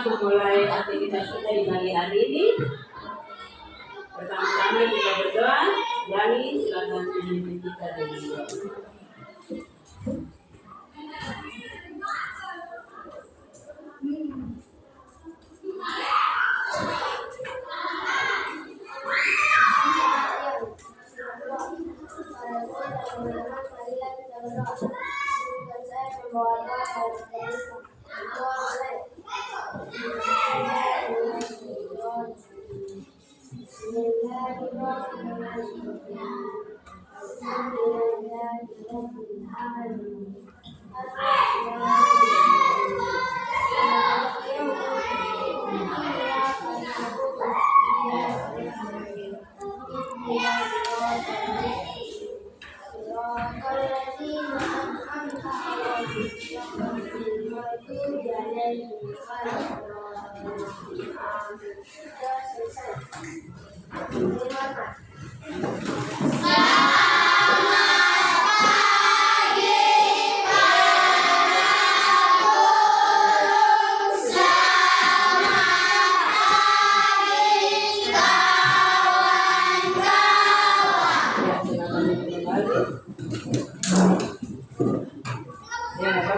memulai aktivitas kita di pagi hari ini. Pertama-tama kita berdoa. Yani, silakan pimpin kita dengan doa.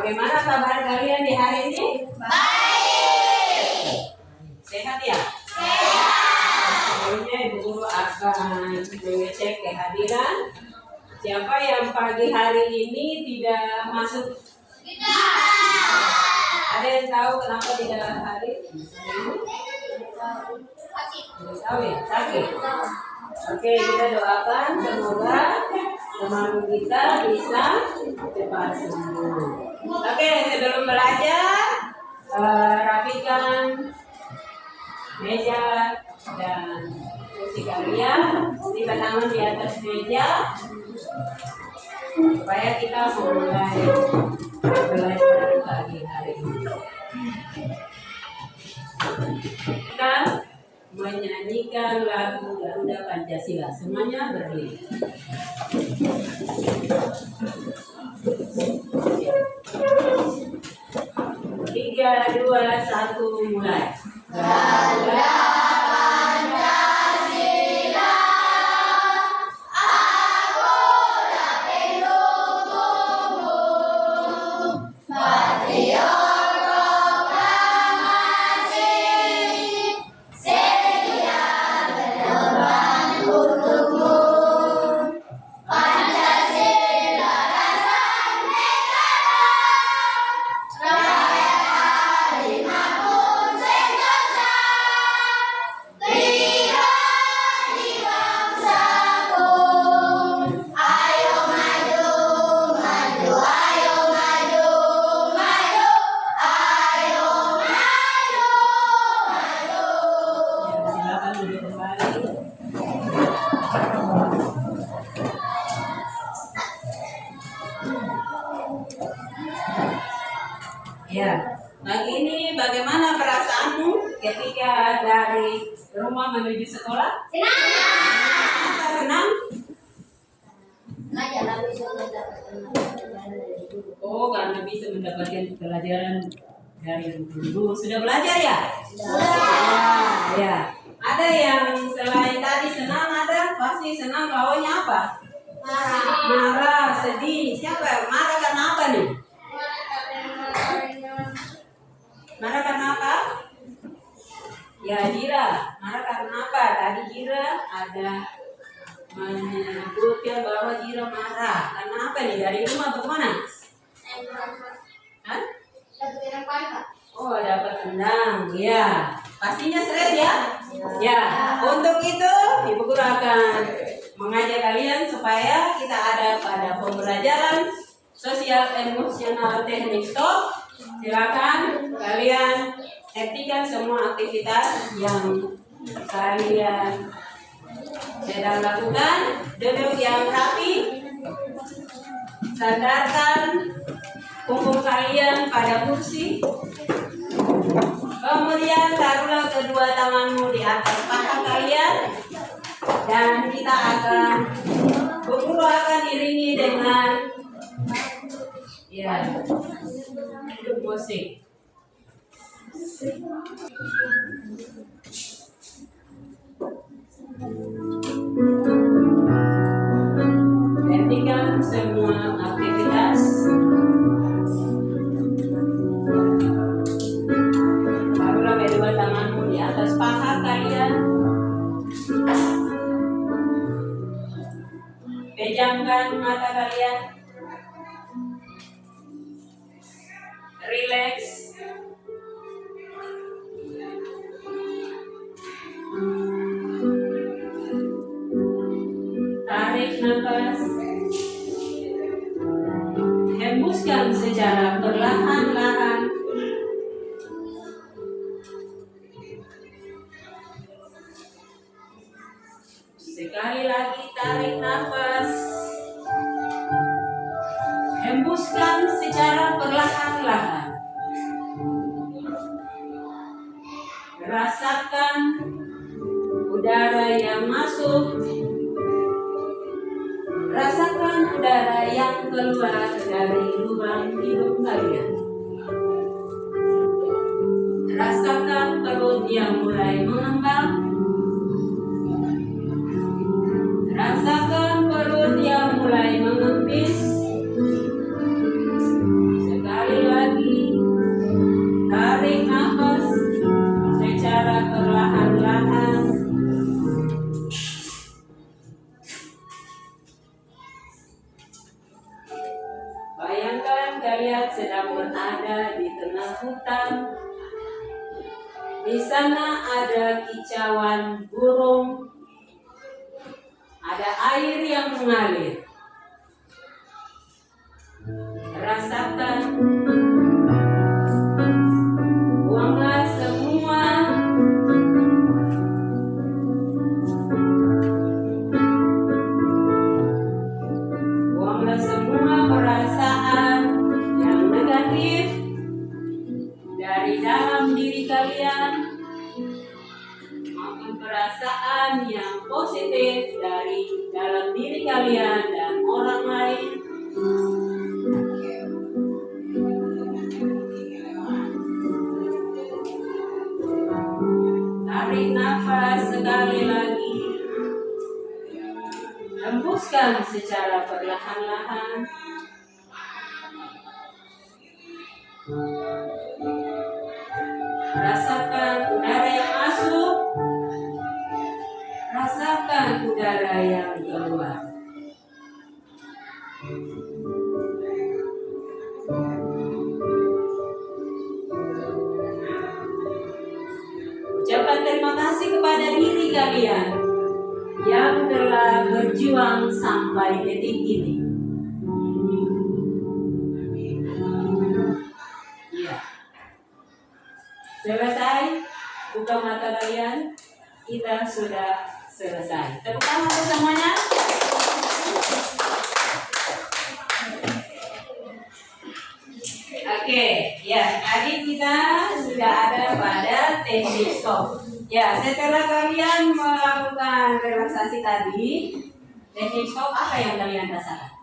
Bagaimana kabar kalian di hari ini? Baik. Sehat ya? Sehat. Sebelumnya Ibu Guru akan mengecek kehadiran. Siapa yang pagi hari ini tidak masuk? Tidak. Ada yang tahu kenapa tidak hadir? Tidak tahu ya? Sakit. Oke, kita doakan semoga teman kita bisa cepat sembuh. Oke, sebelum belajar, rapikan meja dan kursi kalian. Tiga tangan di atas meja supaya kita mulai belajar pagi hari ini. Kita menyanyikan lagu Garuda Pancasila. Semuanya berdiri. 3, 2, 1, mulai. Garuda Pancasila, aku dapat dukungmu, patriot proklamasi, setia berkorban untukmu. Pancasila rasa negara, rakyat harimau pun sentosa, pribadi bangsaku. Ayo maju, maju, ayo maju, maju, ayo maju, maju. Silakan duduk kembali. Ya, pagi ini bagaimana perasaanmu ketika dari rumah menuju sekolah? Senang. Oh, karena bisa mendapatkan pelajaran dari guru. Sudah belajar ya? Sudah. Ya. Ada yang selain tadi senang, ada pasti senang lawannya apa? Marah, sedih. Siapa? Marah karena apa nih? Marah karena apa? Ya, Jira. Marah karena apa? Tadi Jira ada menyebutkan bahwa Jira marah. Karena apa nih? Dari rumah ke mana? Hah? Oh, dapat tendang. Ya. Pastinya stres ya? Ya. Untuk itu, Ibu Guru akan mengajak kalian supaya kita ada pada pembelajaran sosial emosional teknik stop. Silakan kalian hentikan semua aktivitas yang kalian sedang lakukan. Duduk yang rapi, sandarkan punggung kalian pada kursi. Kemudian taruhlah kedua tanganmu di atas paha kalian, dan kita akan Guru akan iringi dengan musik. Hentikan semua aktivitas. Taruhlah kedua tanganmu di atas paha kalian. Pejamkan mata kalian. Relax. Tarik nafas. Hembuskan secara perlahan-lahan. Sekali lagi tarik nafas. Hembuskan secara perlahan-lahan. Rasakan udara yang masuk. Rasakan udara yang keluar dari lubang hidung kalian. Rasakan perut yang mulai mengembang. Rasakan perut yang mulai mengempis. Sekali lagi, tarik nafas secara perlahan-lahan. Bayangkan kalian sedang berada di tengah hutan. Di sana ada kicauan burung. Ada air yang mengalir. Rasakan. Buanglah semua perasaan yang negatif dari dalam diri kalian maupun perasaan yang positif dari dalam diri kalian dan orang lain. Tarik nafas sekali lagi. Hembuskan secara perlahan-lahan. Rasakan udara yang masuk. Rasakan udara yang keluar. Ucapkan terima kasih kepada diri kalian yang telah berjuang sampai detik ini. Ya. Selesai, buka mata kalian. Kita sudah selesai. Tepuk tangan untuk semuanya. Oke, ya tadi kita sudah ada pada teknik stop. Ya, setelah kalian melakukan relaksasi tadi, teknik stop apa yang kalian rasakan?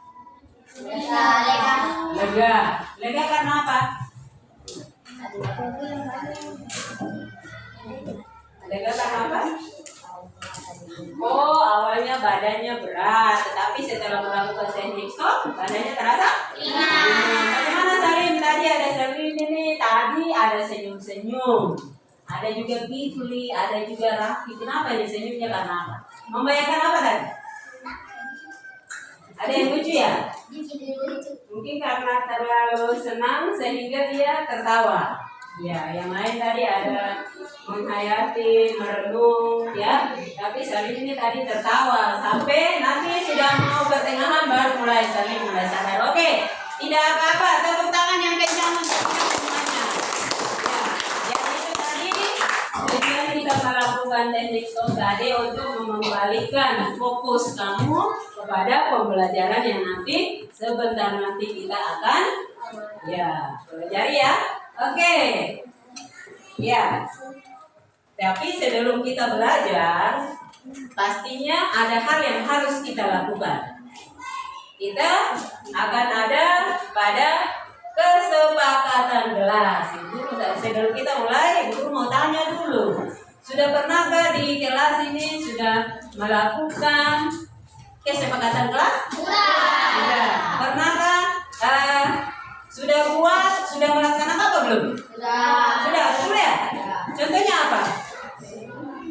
Lega. Lega karena apa? Lega karena apa? Oh, awalnya badannya berat, tetapi setelah melakukan teknik stop, badannya terasa ringan. Bagaimana Salim? Tadi ada Salim ini, tadi ada senyum-senyum. Ada juga Kifli, ada juga Raffi. Kenapa ini senyumnya karena apa? Membayangkan apa tadi? Ada yang lucu ya? Mungkin karena terlalu senang sehingga dia tertawa. Ya, yang lain tadi ada menghayati, merenung, ya. Tapi Salim ini tadi tertawa sampai nanti sudah mau pertengahan baru mulai Salim mulai sadar. Oke, tidak apa-apa. Tepuk tangan yang kencang untuk semuanya. Ya, yang itu tadi tujuan kita melakukan teknik stop tadi untuk mengembalikan fokus kamu kepada pembelajaran yang nanti sebentar nanti kita akan pelajari ya. Oke. Ya. Tapi sebelum kita belajar, pastinya ada hal yang harus kita lakukan. Kita akan ada pada kesepakatan kelas. Guru Sebelum kita mulai, guru mau tanya dulu. Sudah pernahkah di kelas ini sudah melakukan kesepakatan kelas? Sudah. Pernahkah sudah melaksanakan apa belum? Sudah, betul ya? Contohnya apa?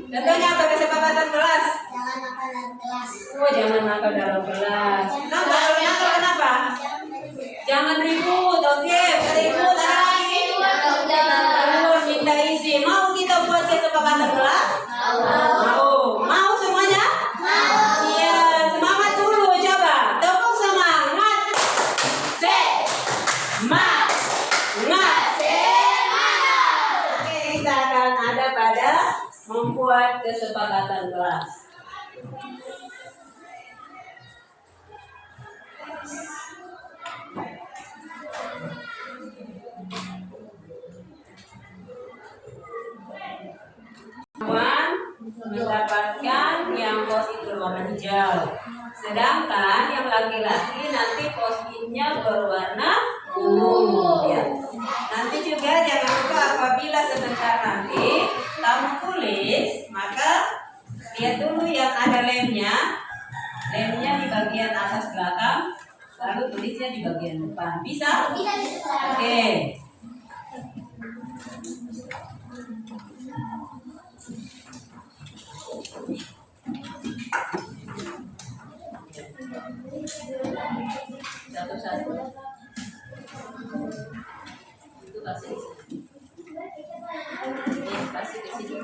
Contohnya apa kesepakatan kelas? Jangan nakal dalam kelas. Oh, jangan nakal dalam kelas. Nah, kalau nakal kenapa? Jangan ribut, oke? Ribut ada lagi. Belum minta izin. Mau kita buat kesepakatan kelas? Mau semuanya? Iya, semangat dulu coba. Tepuk semangat. Semangat. Oke, kita akan ada pada membuat kesepakatan kelas. Mendapatkan yang post-it berwarna hijau, sedangkan yang laki-laki nanti post-itnya berwarna ungu. Ya. Nanti juga jangan lupa apabila sebentar nanti kamu tulis, maka lihat dulu yang ada lemnya di bagian atas belakang, lalu tulisnya di bagian depan. Bisa? Oke. Satu-satu. Itu kasih. Kasih ke sini.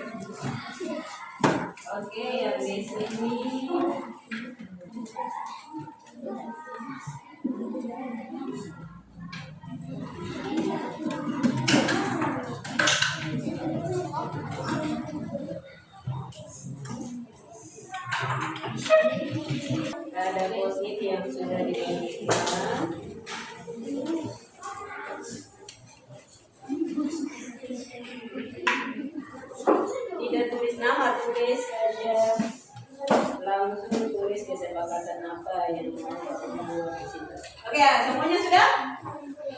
Oke, yang di sini. Ada post-it yang sudah dibagikan. Tidak tulis nama, tulis saja. Langsung tulis kesepakatan apa yang mau dibuat di situ. Oke, semuanya sudah?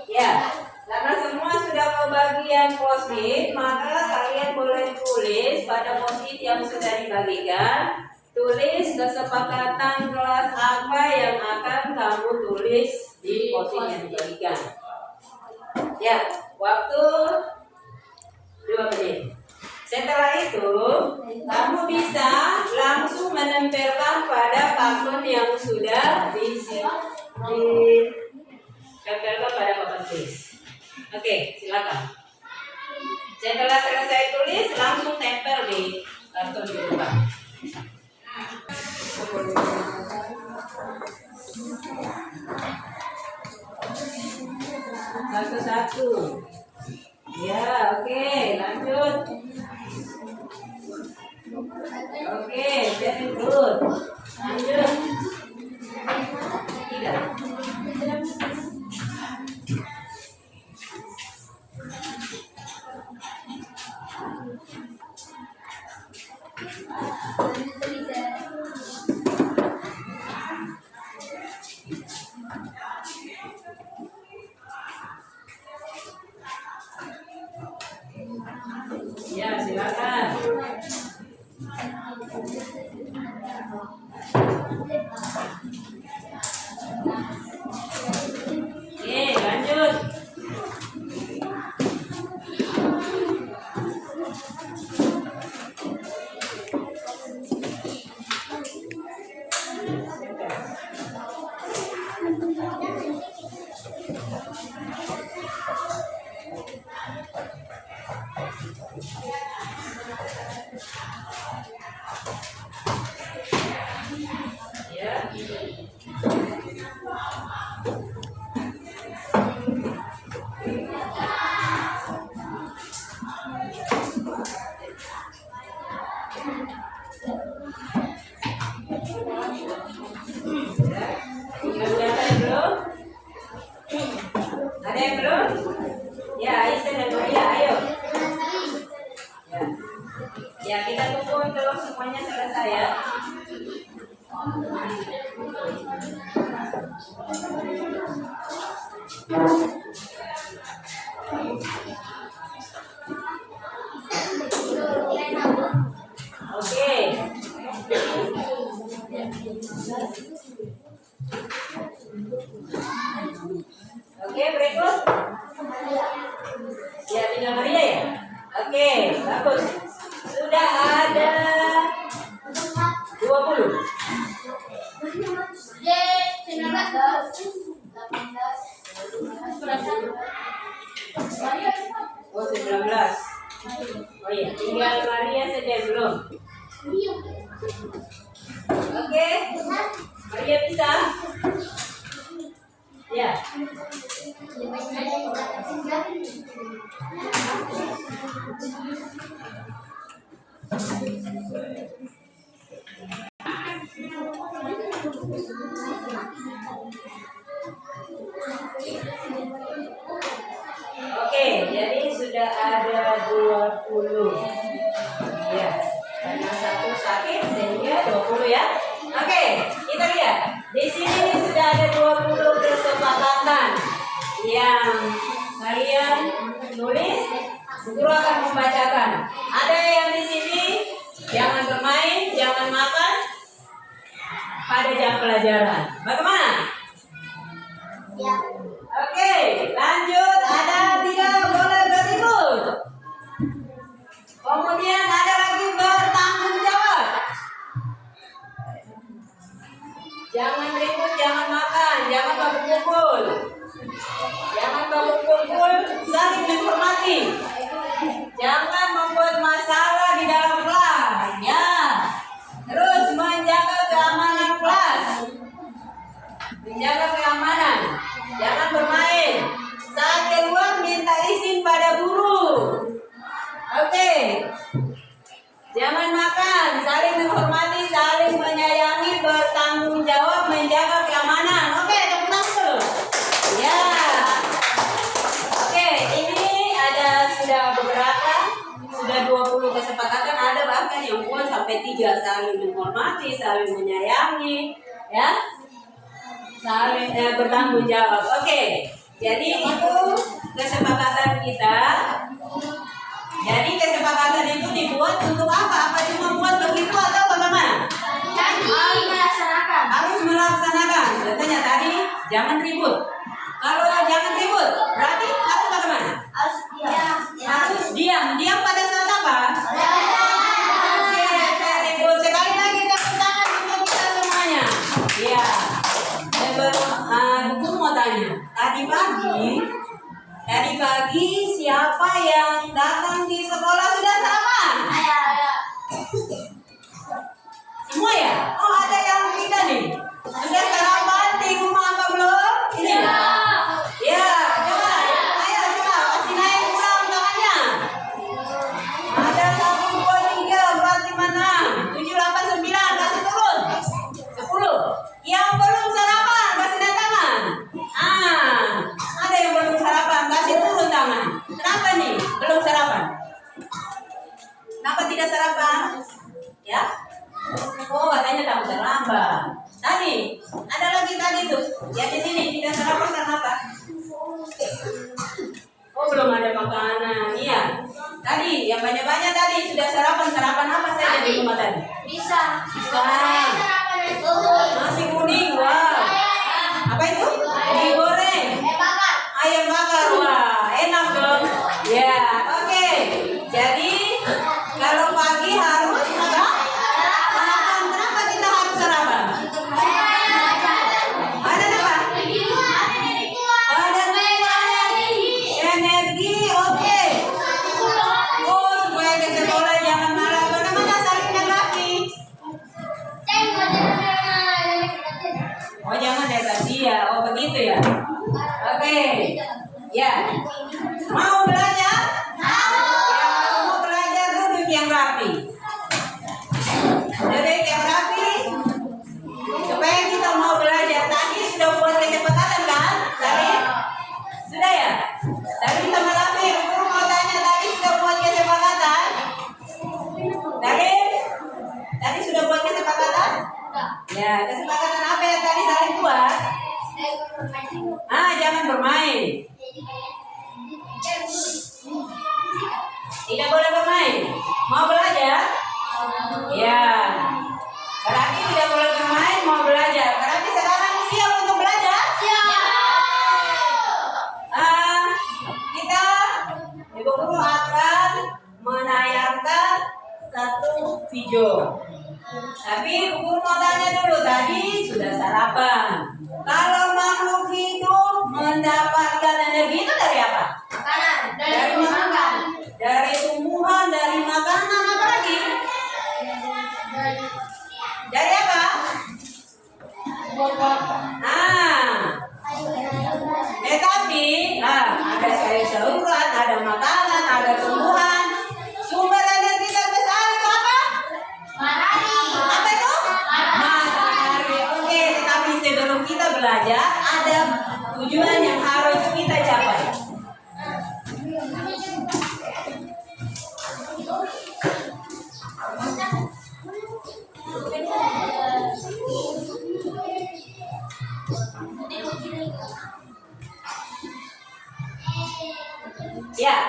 Ya. Karena semua sudah kebagian post-it, maka kalian boleh tulis pada post-it yang sudah dibagikan. Tulis kesepakatan kelas apa yang akan kamu tulis di post-it yang dibagikan. Ya, waktu 2 menit. Setelah itu, kamu bisa langsung menempelkan pada papan yang sudah ditempelkan pada papan tulis. Oke, silakan. Setelah selesai tulis, langsung tempel di karton di depan. Satu-satu. Ya, oke, lanjut. Oke, very good. Lanjut. Tidak. Ya, silakan. Oke, lanjut. Ada yang belum? Ya, Aisyah dan Maria, ayo. Ya, kita tunggu kalau semuanya selesai ya. Ya, Bunda Maria ya. Oke, bagus. Sudah ada 20. Oh, 19. Oh iya, tinggal Maria saja belum. Oke, Maria bisa? Ya. Oke, jadi sudah ada 20. Ya, karena satu sakit sehingga 20 ya. Oke, kita lihat. Di sini sudah ada 20 kesepakatan yang kalian tulis. Guru akan membacakan. Ada yang di sini jangan bermain, jangan makan pada jam pelajaran. Bagaimana? Ya. Oke, lanjut. Ada tidak boleh beribut. Kemudian ada lagi bertanggung jawab. Jangan ribut, jangan makan, jangan kumpul. Jangan kumpul, saling menghormati. Jangan membuat masalah di dalam kelas. Ya. Terus menjaga keamanan kelas. Menjaga keamanan. Jangan bermain. Saat keluar minta izin pada guru. Oke. Jangan makan, saling menghormati, saling menyayangi, bertanggung jawab, menjaga keamanan. Oke, tepuk tangan dulu. Ya. Oke, ini ada sudah beberapa, sudah 20 kesepakatan, ada bahkan yang pun sampai 3, saling menghormati, saling menyayangi, ya. Saling bertanggung jawab. Oke. Jadi itu kesepakatan kita. Jadi kesepakatan itu dibuat untuk apa? Apa cuma buat begitu atau bagaimana? Harus melaksanakan. Contohnya tadi jangan ribut. Kalau jangan ribut, berarti harus bagaimana? Harus diam. Diam pada saat apa? Oke, ribut. Sekali lagi tepuk tangan untuk kita semuanya. Iya. Guru mau tanya. Tadi pagi siapa yang datang di sekolah sudah sarapan? Semua ya? Oh, ada yang tidak nih. Sudah sarapan di rumah apa belum? Ini. Ya, coba. Ayo coba kasih naik ulang tangannya. Ada 1, 2, 3, berarti mana? 7, 8, 9, kasih turun. 10. Yang belum sarapan kasih naik tangan. Ada yang belum sarapan kasih turun tangan. Kenapa nih belum sarapan? Kenapa tidak sarapan? Ya? Oh, katanya takut terlambat. Tadi ada lagi tadi tuh. Ya di sini tidak sarapan karena apa? Oh, belum ada makanan. Iya. Tadi yang banyak-banyak tadi sudah sarapan. Sarapan apa saja di rumah tadi? Bisa. Nasi kuning. Wah. Apa itu? Digoreng. Ayam bakar. Wah, enak dong. Ya, oke. Jadi kalau pagi harus sarapan. Kenapa kita harus sarapan? Ada apa? Ada energi. Oke. Oh, supaya ke sekolah jangan marah. Bagaimana saling mengerti? Oh, jangan degradasi ya. Oh, begitu ya. Oke. Ya. Mau belajar? Ya, mau belajar duduk yang rapi. Duduk yang rapi. Supaya kita mau belajar. Tadi sudah buat kesepakatan kan? Tadi? Sudah ya? Tadi sama Rafi, guru mau tanya tadi sudah buat kesepakatan? Tadi sudah buat kesepakatan? Ya, kesepakatan apa yang tadi saling buat? Jangan bermain. Tidak boleh bermain. Mau belajar? Ya. Berarti tidak boleh bermain, mau belajar. Berarti sekarang siap untuk belajar? Kita guru akan menayangkan satu video. Tapi guru mau tanya dulu, tadi sudah sarapan. Kalau makhluk hidup mendapatkan energi itu dari apa? Makanan. Dari makan. Dari tumbuhan, dari makanan, apa lagi? Dari apa? Tapi ada sayur-sayuran, ada makanan, ada tumbuhan. Sumber energi terbesar itu apa? Matahari. Apa itu? Matahari. Oke, tetapi sebelum kita belajar, ada tujuan yang harus kita capai. Ya,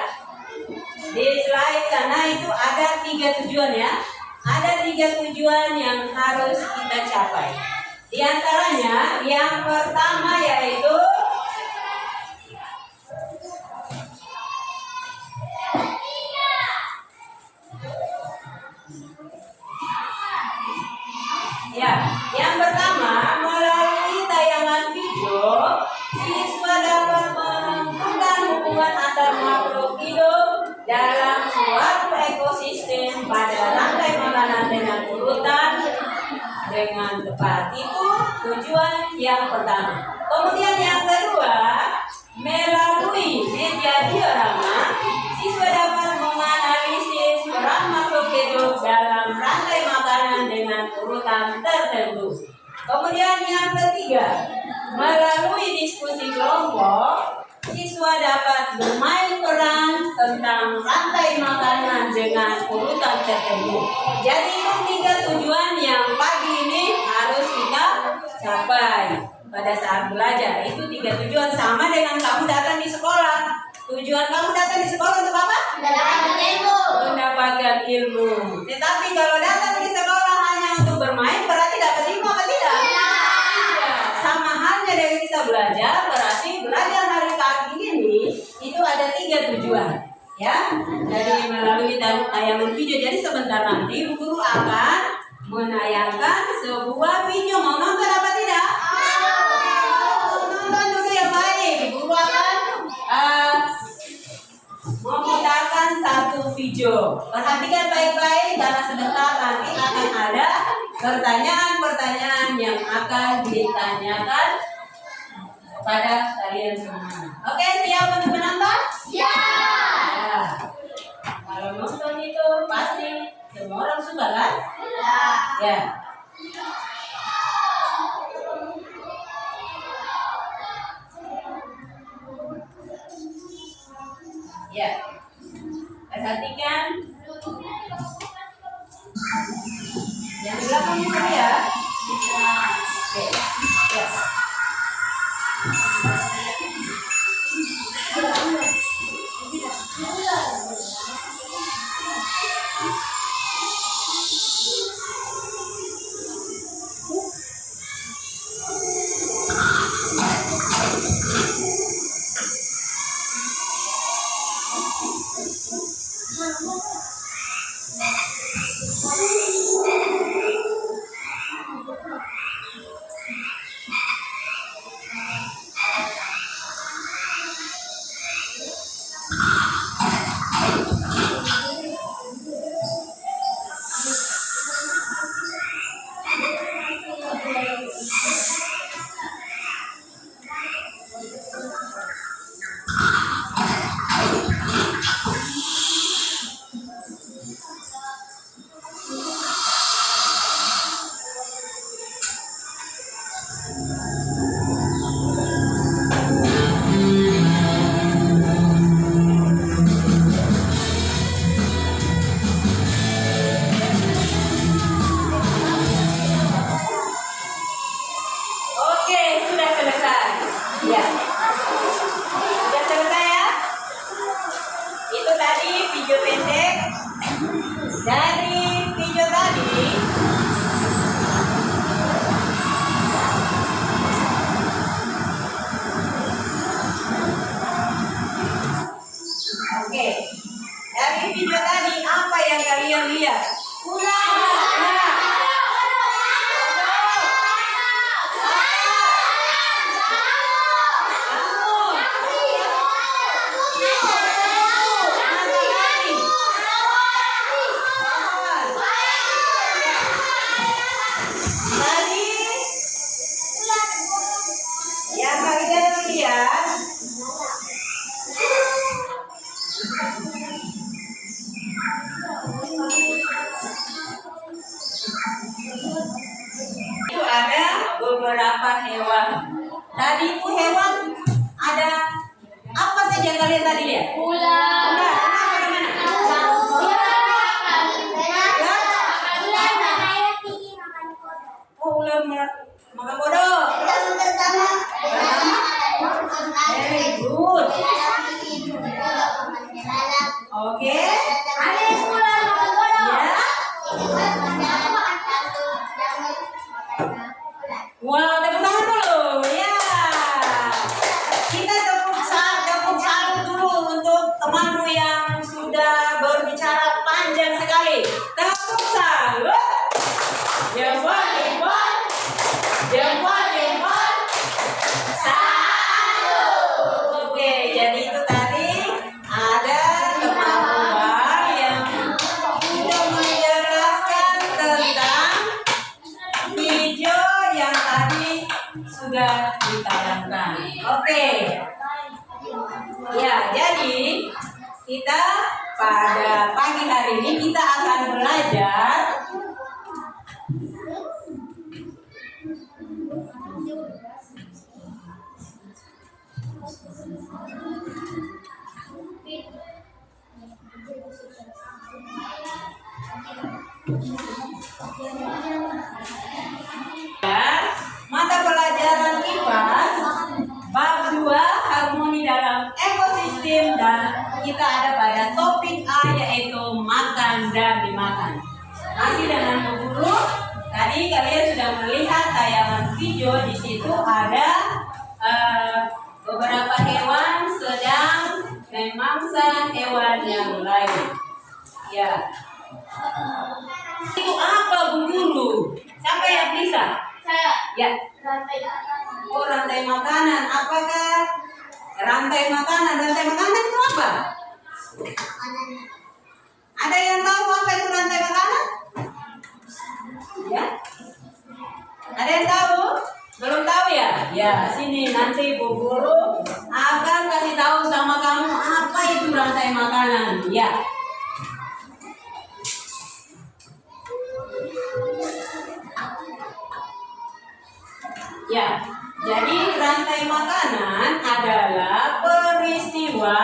di slide sana itu ada 3 tujuan ya. Ada 3 tujuan yang harus kita capai. Di antaranya yang pertama yaitu yang pertama melalui tayangan video siswa dapat menentukan hubungan antar makhluk hidup dalam suatu ekosistem pada rantai makanan dengan urutan dengan tepat. Itu tujuan yang pertama. Kemudian yang kedua, melalui media diorama siswa dapat menganalisis peran makhluk hidup dalam rantai makanan dengan urutan tertentu. Kemudian yang ketiga, melalui diskusi kelompok siswa dapat bermain peran tentang rantai makanan dengan urutan tertentu. Jadi itu 3 tujuan yang pagi ini harus kita capai pada saat belajar. Itu 3 tujuan, sama dengan kamu datang di sekolah. Tujuan kamu datang di sekolah untuk apa? Mendapatkan ilmu. Mendapatkan ilmu. Tetapi kalau datang di sekolah hanya untuk bermain, berarti dapat ilmu apa tidak? Tidak. Sama halnya dari kita belajar, berarti belajar hari pagi ini itu ada 3 tujuan. Ya, jadi melalui tayangan video. Jadi sebentar nanti guru akan menayangkan sebuah video. Mau nonton apa tidak? Nonton dulu yang baik. Guru akan memutarkan satu video. Perhatikan baik-baik karena sebentar nanti akan ada pertanyaan-pertanyaan yang akan ditanyakan kepada kalian semua. Oke, siap untuk menonton? Ya. Ya. Kalau nonton itu pasti semua orang suka kan? Ya. Ya. Ya. Perhatikan. Yang di belakang bisa ya? Oke. Ya. Oke, sudah selesai. Ya. Sudah selesai ya? Itu tadi video pendek. Dari video tadi oke. hijau tadi apa yang kalian lihat? Yang kalian lihat itu ada beberapa hewan. Tadi itu hewan ada apa saja kalian tadi lihat? Ular. Kenapa di mana? Oh, ular makan kodok. Very good. Oke. Ya. Wow, tepuk tangan dulu. Ya. Kita tepuk salut dulu untuk temanmu yang sudah berbicara panjang sekali. Tepuk salut. Jempol. Salut. Oke, jadi itu tadi ada teman-teman yang sudah menjelaskan tentang video yang tadi sudah ditayangkan. Oke. Ya, jadi kita pada pagi hari ini kita akan belajar mata pelajaran IPAS bab 2 harmoni dalam ekosistem, dan kita ada pada topik A yaitu makan dan dimakan. Masih dengan Bu Guru. Tadi kalian sudah melihat tayangan video, di situ ada beberapa hewan sedang memangsa hewan yang lain. Ya. Itu apa Bu Guru? Siapa yang bisa? Saya. Ya. Oh, rantai makanan. Apakah rantai makanan? Rantai makanan itu apa? Ada yang tahu apa itu rantai makanan? Ya. Ada yang tahu? Belum tahu ya? Ya, sini nanti Bu Guru akan kasih tahu sama kamu apa itu rantai makanan. Ya. Ya, jadi rantai makanan adalah peristiwa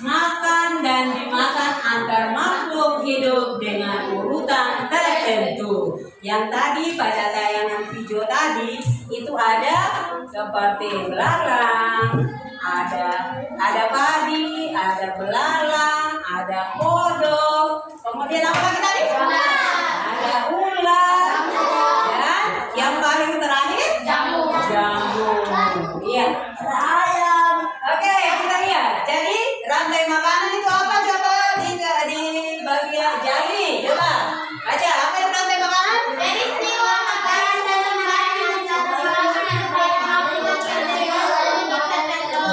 makan dan dimakan antar makhluk hidup dengan urutan tertentu. Yang tadi pada tayangan video tadi itu ada seperti belalang, ada padi, ada belalang, ada kodok, kemudian apa lagi tadi? Ada ular, dan yang paling terakhir jamur. Iya. Ayam. Oke, kita lihat. Jadi rantai makanan itu apa? Coba di bagian jari. Coba baca apa itu rantai makanan? Peristiwa makanan dan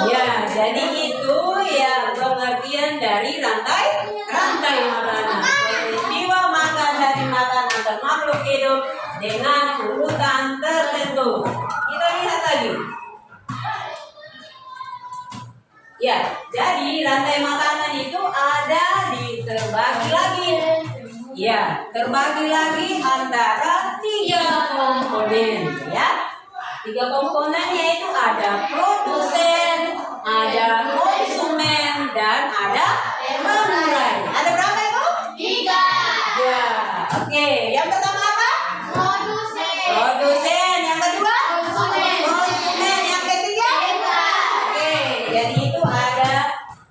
Ya, jadi itu ya pengertian dari rantai makanan. Peristiwa makan dan dimakan antar makhluk hidup dengan urutan tertentu. Kita lihat lagi. Ya, jadi rantai makanan itu ada terbagi lagi. Ya, terbagi lagi antara 3 komponen. Ya, 3 komponen yaitu ada produsen, ada konsumen, dan ada pengurai. Ada berapa itu? 3. Ya, oke. Yang pertama apa? Produsen. Produsen. Yang kedua? Konsumen. Konsumen. Yang ketiga? Oke, jadi itu ada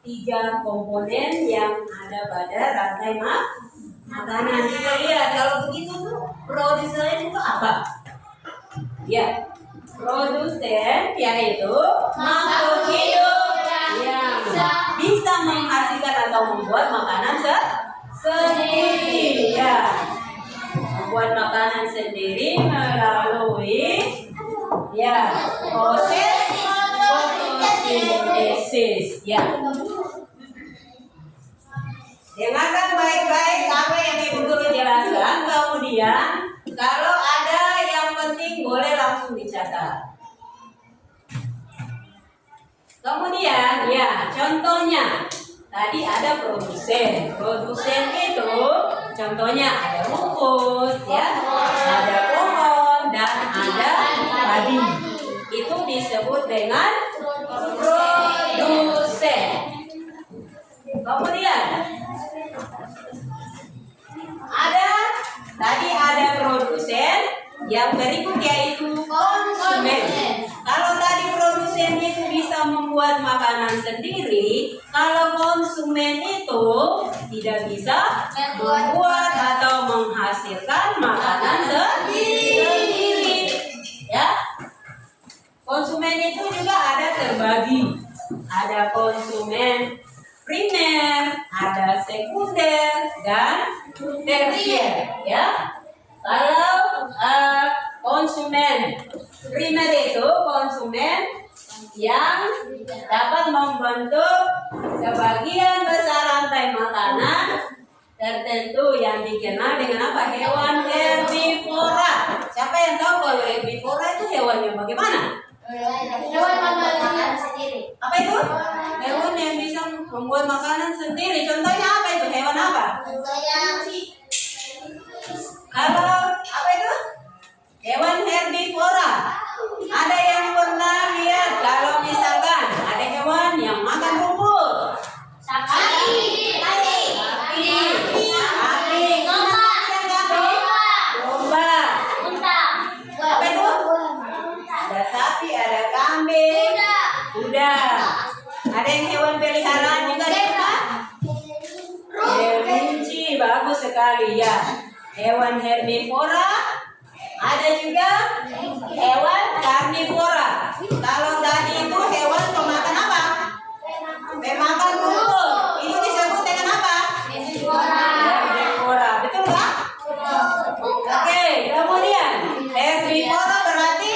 3 komponen yang ada pada rantai makanan. Kita lihat kalau begitu tuh produsen itu apa? Ya, produsen yaitu makhluk hidup yang bisa menghasilkan atau membuat makanan membuat makanan sendiri melalui proses fotosintesis. Ya. Dengarkan baik-baik apa yang Ibu Guru jelaskan. Kemudian kalau ada yang penting boleh langsung dicatat. Kemudian contohnya tadi ada produsen. Produsen itu contohnya ada rumput, ada pohon dan ada padi. Itu disebut dengan produsen. Kemudian tadi ada produsen, yang berikut yaitu konsumen. Kalau tadi produsen itu bisa membuat makanan sendiri, kalau konsumen itu tidak bisa membuat atau menghasilkan makanan sendiri. Ya. Konsumen itu juga ada terbagi. Ada konsumen primer, ada sekunder dan tersier. Ya. Kalau konsumen primer itu konsumen yang dapat membentuk sebagian besar rantai makanan tertentu yang dikenal dengan apa? Hewan herbivora. Siapa yang tahu kalau herbivora itu hewan yang bagaimana? Hewan makanan sendiri. Apa itu? Hewan yang bisa membuat makanan sendiri. Contohnya apa itu? Hewan apa? Kalau apa itu? Hewan herbivora. Ada yang pernah lihat kalau misalkan ada hewan yang makan rumput? Sapi. Domba. Apa itu? Ada sapi, ada kambing, kuda. Ada yang hewan peliharaan juga di rumah? Kelinci, bagus sekali ya. Hewan herbivora. Ada juga hewan karnivora. Kalau tadi itu hewan pemakan apa? Pemakan rumput. Itu disebut dengan apa? Herbivora. Betul nggak? Oke, kemudian herbivora berarti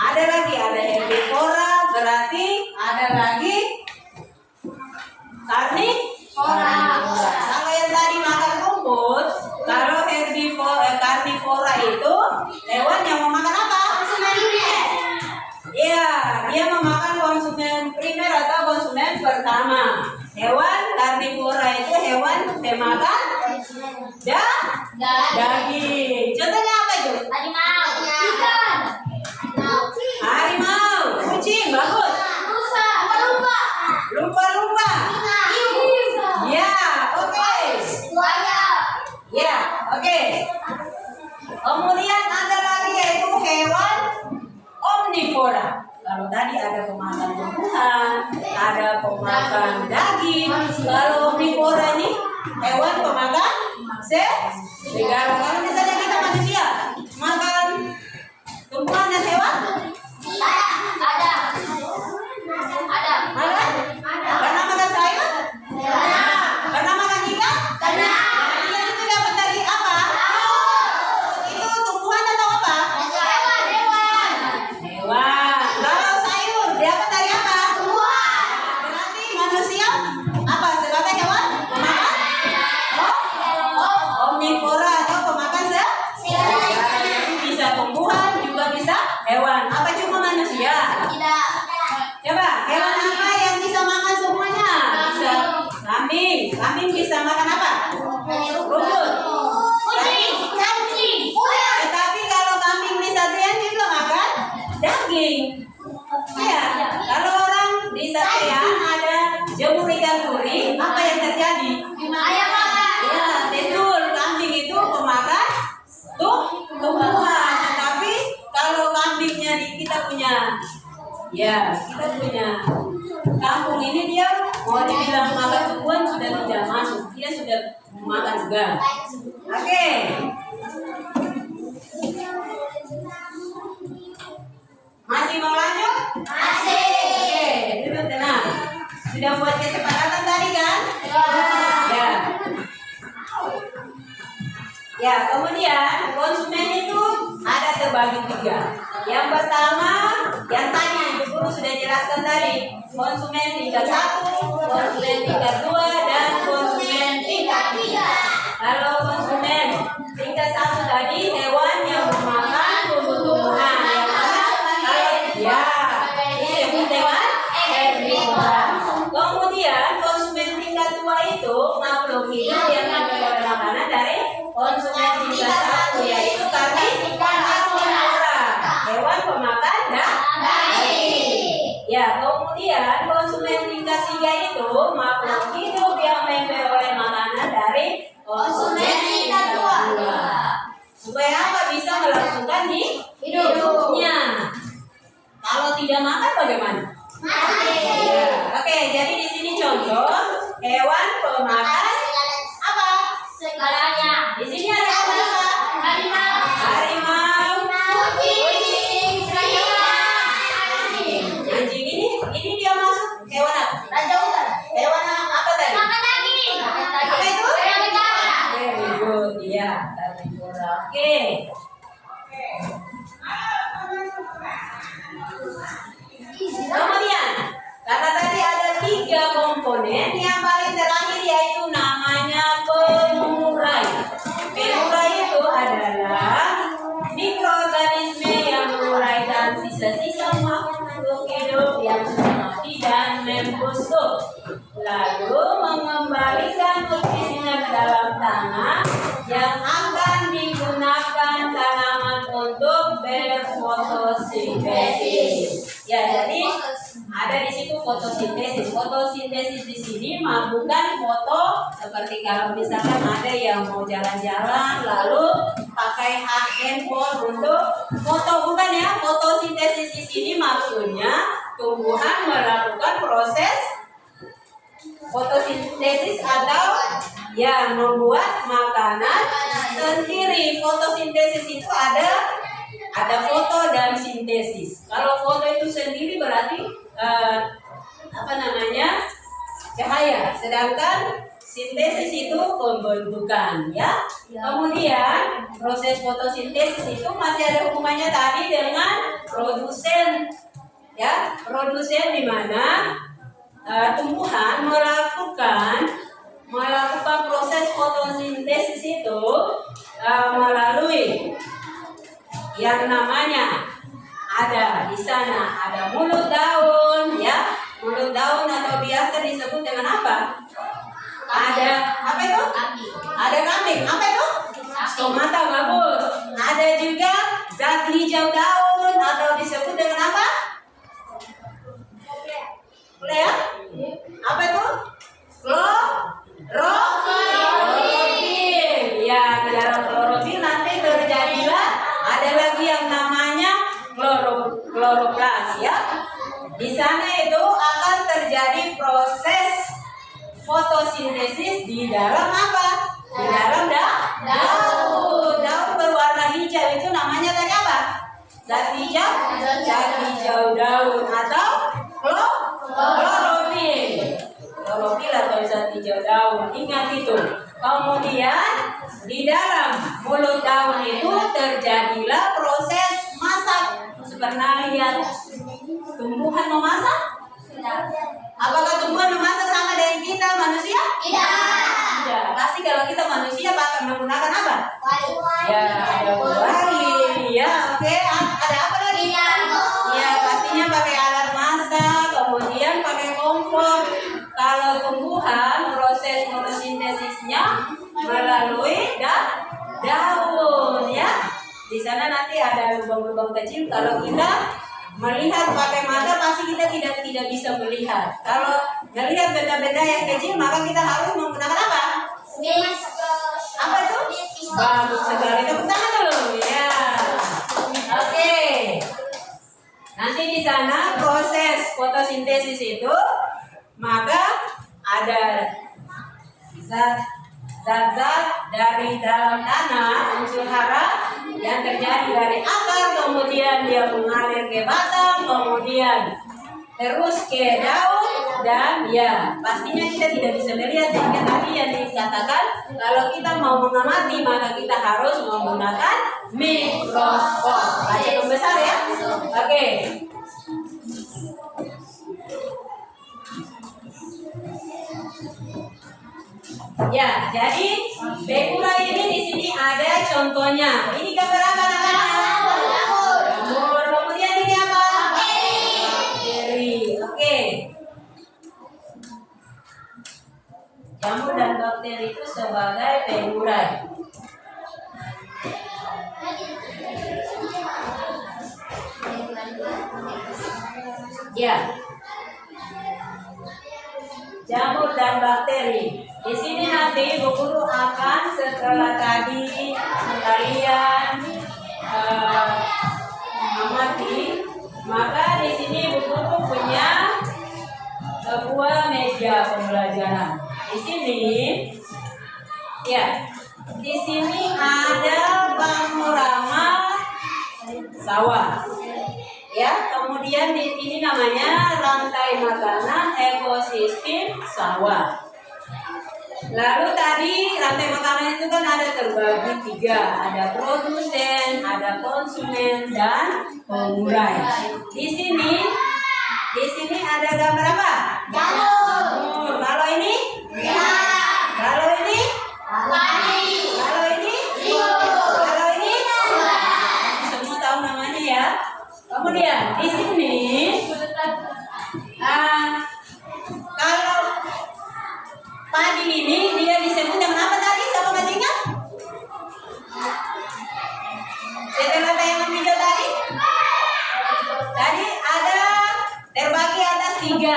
ada herbivora berarti ada lagi karnivora. Kalau yang tadi makan rumput, kalau karnivora itu hewan yang memakan apa? Iya, dia memakan konsumen primer atau konsumen pertama. Hewan karnivora itu hewan pemakan daging. Contohnya apa itu? Harimau, kucing, bagus. Lumba-lumba. Ya, oke. Ya, oke. Kemudian ada lagi yaitu hewan omnivora. Kalau tadi ada pemakan tumbuhan, ada pemakan daging. Kalau omnivora ini hewan pemakan segala. Kalau misalnya kita manusia makan tumbuhan dan hewan, ada. Pernah makan sayur? Pernah makan ikan? Ikan itu dapat dari apa? Itu tumbuhan atau apa? Hewan. Kalau sayur dapat dari apa? Berarti manusia apa? Sebagai hewan pemakan? Omnivora atau pemakan bisa tumbuhan juga bisa hewan. Apa cuma manusia? Coba hewan apa yang bisa makan semuanya? Bisa kambing. Kambing bisa makan apa? Rumput. Tetapi kalau kambing bisa dia juga makan daging. Ya, kalau orang di Satria ada jemur ikan turi, apa yang terjadi? Ya, betul. Kambing itu pemakan tumbuhan. Tetapi kalau kambingnya kita punya kampung ini, dia mau dibilang makan tumbuhan sudah tidak masuk. Dia sudah makan segala. Oke. Masih mau lanjut? Oke, duduk tenang. Sudah buat kesepakatan tadi kan? Ya. Ya, kemudian konsumen itu ada terbagi tiga. Yang pertama, yang tadi Ibu Guru sudah jelaskan tadi, konsumen tingkat 1, konsumen tingkat 2, dan konsumen tingkat 3. Kalau konsumen tingkat 1 tadi hewan yang memakan tumbuh-tumbuhan, yang mana kalau ya disebut hewan herbivora. Kemudian konsumen tingkat 2 itu makhluk hidup yang memperoleh makanan dari konsumen tingkat 1, yaitu karnivora, hewan pemakan daging. Ya, kemudian konsumen tingkat 3 itu makhluk hidup yang memperoleh makanan dari konsumen tingkat 2. Supaya apa? Bisa melangsungkan hidupnya. Kalau tidak makan bagaimana? Ya. Oke, jadi di sini contoh hewan pemakan apa? Segalanya. Di sini ada apa? Harimau, Kucing. anjing. Ini dia masuk hewan apa? Raja ular. Hewan apa tadi? Makan daging. Apa itu? Herbivora. Very good, iya, herbivora. Oke. Kemudian, karena tadi ada 3 komponen, yang paling terakhir yaitu namanya pengurai. Pengurai itu adalah mikroorganisme yang menguraikan sisa-sisa makhluk hidup yang sudah mati dan membusuk, lalu mengembalikan nutrisinya ke dalam tanah yang akan digunakan tanaman untuk berfotosintesis. Ya, jadi ada di situ fotosintesis. Fotosintesis di sini bukan foto seperti kalau misalkan ada yang mau jalan-jalan lalu pakai handphone untuk foto, bukan ya. Fotosintesis di sini maksudnya tumbuhan melakukan proses fotosintesis atau yang membuat makanan sendiri. Fotosintesis itu ada foto dan sintesis. Kalau foto itu sendiri berarti cahaya, sedangkan sintesis itu pembentukan, ya. Kemudian proses fotosintesis itu masih ada hubungannya tadi dengan produsen, ya. Produsen di mana tumbuhan melakukan proses fotosintesis itu melalui yang namanya ada di sana ada mulut daun, ya. Mulut daun atau biasa disebut dengan apa? Ada apa itu? Ada kambing. Apa itu? Stomata, bagus. Ada juga zat hijau daun atau disebut dengan apa? Boleh ya? Apa itu? Klorofil. Ya, di dalam klorofil nanti terjadilah ada lagi yang namanya kloroplas, ya. Di sana itu akan terjadi proses fotosintesis di dalam apa? Di dalam daun. Daun berwarna hijau itu namanya tadi apa? Zat hijau daun atau klorofil. Klorofil atau zat hijau daun. Ingat itu. Kemudian di dalam mulut daun itu terjadilah proses masak. Pernah lihat tumbuhan memasak? Apakah tumbuhan memasak sama dengan kita manusia? Tidak. Pasti kalau kita manusia akan menggunakan apa? Ya, ada kuali. Ya, oke. Ada apa lagi? Ya, pastinya pakai alat masak, kemudian pakai kompor. Kalau tumbuhan proses fotosintesisnya melalui daun, ya. Di sana nanti ada lubang-lubang kecil. Kalau kita melihat pakai mata pasti kita tidak bisa melihat. Kalau melihat benda-benda yang kecil maka kita harus menggunakan apa? Apa itu? Bagus sekali. Tepuk tangan dulu. Ya. Oke. Nanti di sana proses fotosintesis itu maka ada zat-zat dari dalam tanah, unsur hara yang terjadi dari akar, kemudian dia mengalir ke batang, kemudian terus ke daun, dan ya. Pastinya kita tidak bisa melihat sehingga tadi yang dikatakan kalau kita mau mengamati maka kita harus menggunakan mikroskop. Baca pembesar ya. Oke. Ya, jadi Bekura ini di sini ada contohnya. Ini gambar apa namanya? Jamur. Kemudian ini apa? Bakteri. Oke. Jamur dan bakteri itu sebagai pengurai. Ya. Jamur dan bakteri. Di sini nanti Bu Guru akan setelah tadi kalian mengamati, maka di sini Bu Guru punya sebuah meja pembelajaran. Di sini, ya, di sini ada panorama sawah. Ya, kemudian ini namanya rantai makanan ekosistem sawah. Lalu tadi rantai makanan itu kan ada terbagi 3, ada produsen, ada konsumen, dan pengurai. Di sini ada gambar apa? Jamur. Kalau ini? Kalau ini? Kalau ini? Kalau ini? Semua tahu namanya ya. Kemudian di sini kalau padi ini dia disebut dengan apa tadi? Siapa masih ingat? Setelah tayangan video tadi? Tadi ada terbagi atas 3.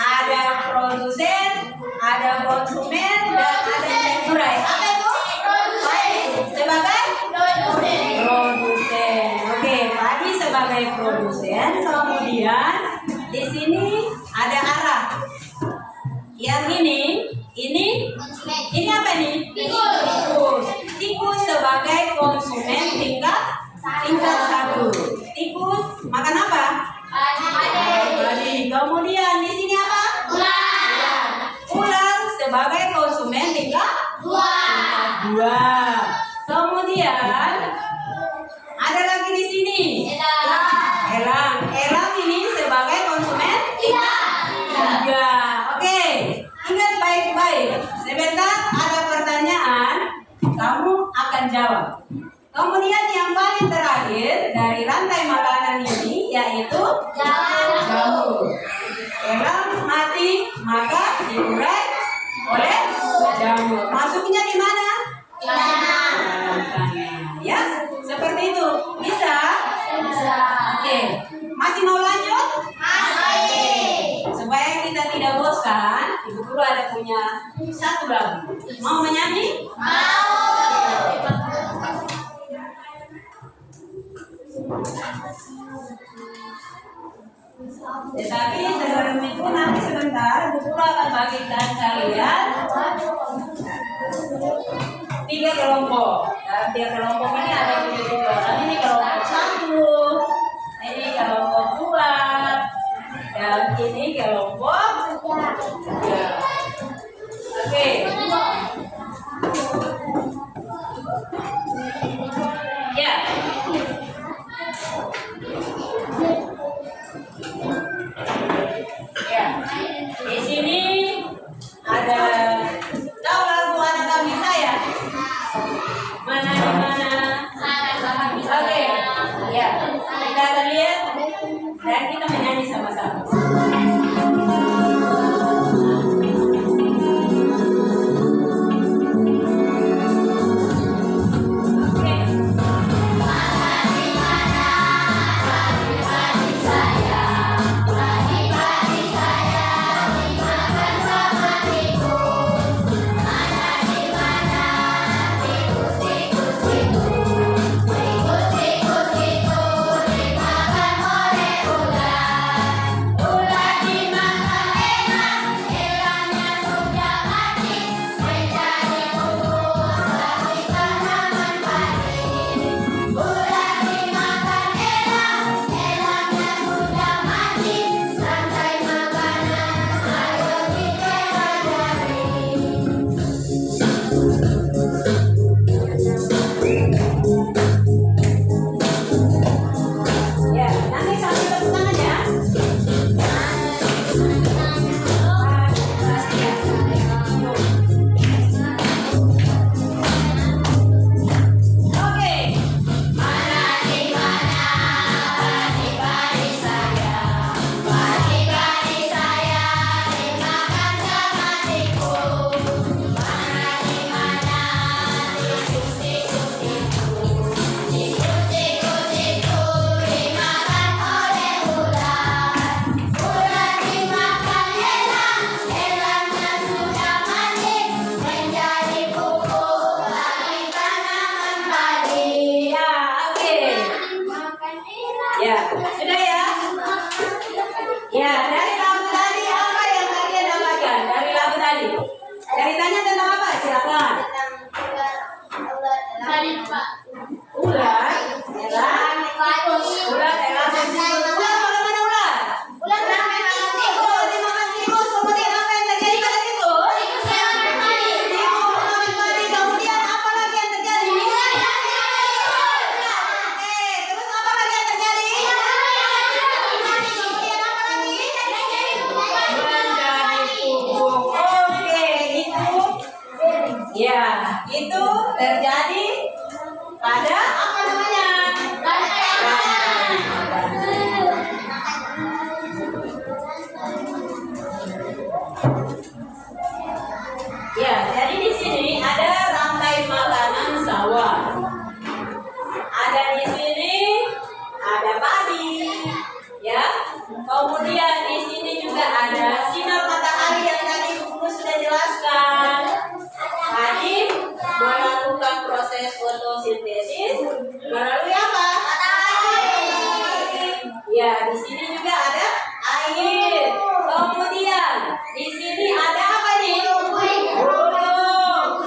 Ada produsen, ada konsumen, dan ada pengurai. Apa itu? Sebagai produsen. Oke, padi sebagai produsen. Kemudian di sini ada arah. Yang ini apa nih? Tikus. Tikus sebagai konsumen tingkat 1. Tikus makan apa? Padi. Kemudian di sini apa? Ular sebagai konsumen tingkat 2. Kemudian ada lagi di sini. Elang. Elang ini sebagai konsumen tingkat 3. Oke. Ingat baik-baik. Sebentar ada pertanyaan, kamu akan jawab. Kemudian yang paling terakhir dari rantai makanan ini yaitu jamur. Elang mati maka diurai oleh jamur. Masuknya di mana? Dalam tanah. Ya, seperti itu. Bisa? Oke. Masih mau lanjut? Supaya kita tidak bosan, Ibu Guru ada punya satu lagu. Mau menyanyi? Tetapi sebelum itu nanti sebentar Bu Guru akan bagikan kalian 3 kelompok. Dalam 3 kelompok ini ada 7 orang. Ini kelompok 1, ini kelompok 2, dan ini kelompok 3. Oke. Ya. Ya. Di sini ada tahu lagu anak kambing saya? Mana di mana? Oke. Ya. Kita akan lihat dan kita menyanyi sama-sama. Ceritanya tentang apa? Silakan. Ular, elang, ular, elang, dan tikus. Ular, bagaimana ular? Ular dimakan tikus. Kemudian apa yang terjadi pada tikus? Tikus makan padi. Kemudian apa lagi yang terjadi? Terus apa lagi yang terjadi? Kemudian apa lagi? Menjadi pupuk. Oke, itu terjadi pada apa namanya? Ya, jadi di sini ada rantai makanan sawah. Ada di sini ada padi, ya. Kemudian di sini juga ada sinar matahari yang tadi Guru sudah jelaskan. Tadi melakukan proses fotosintesis melalui apa? Matahari. Ya, di sini juga ada air. Kemudian di sini ada apa nih? Burung.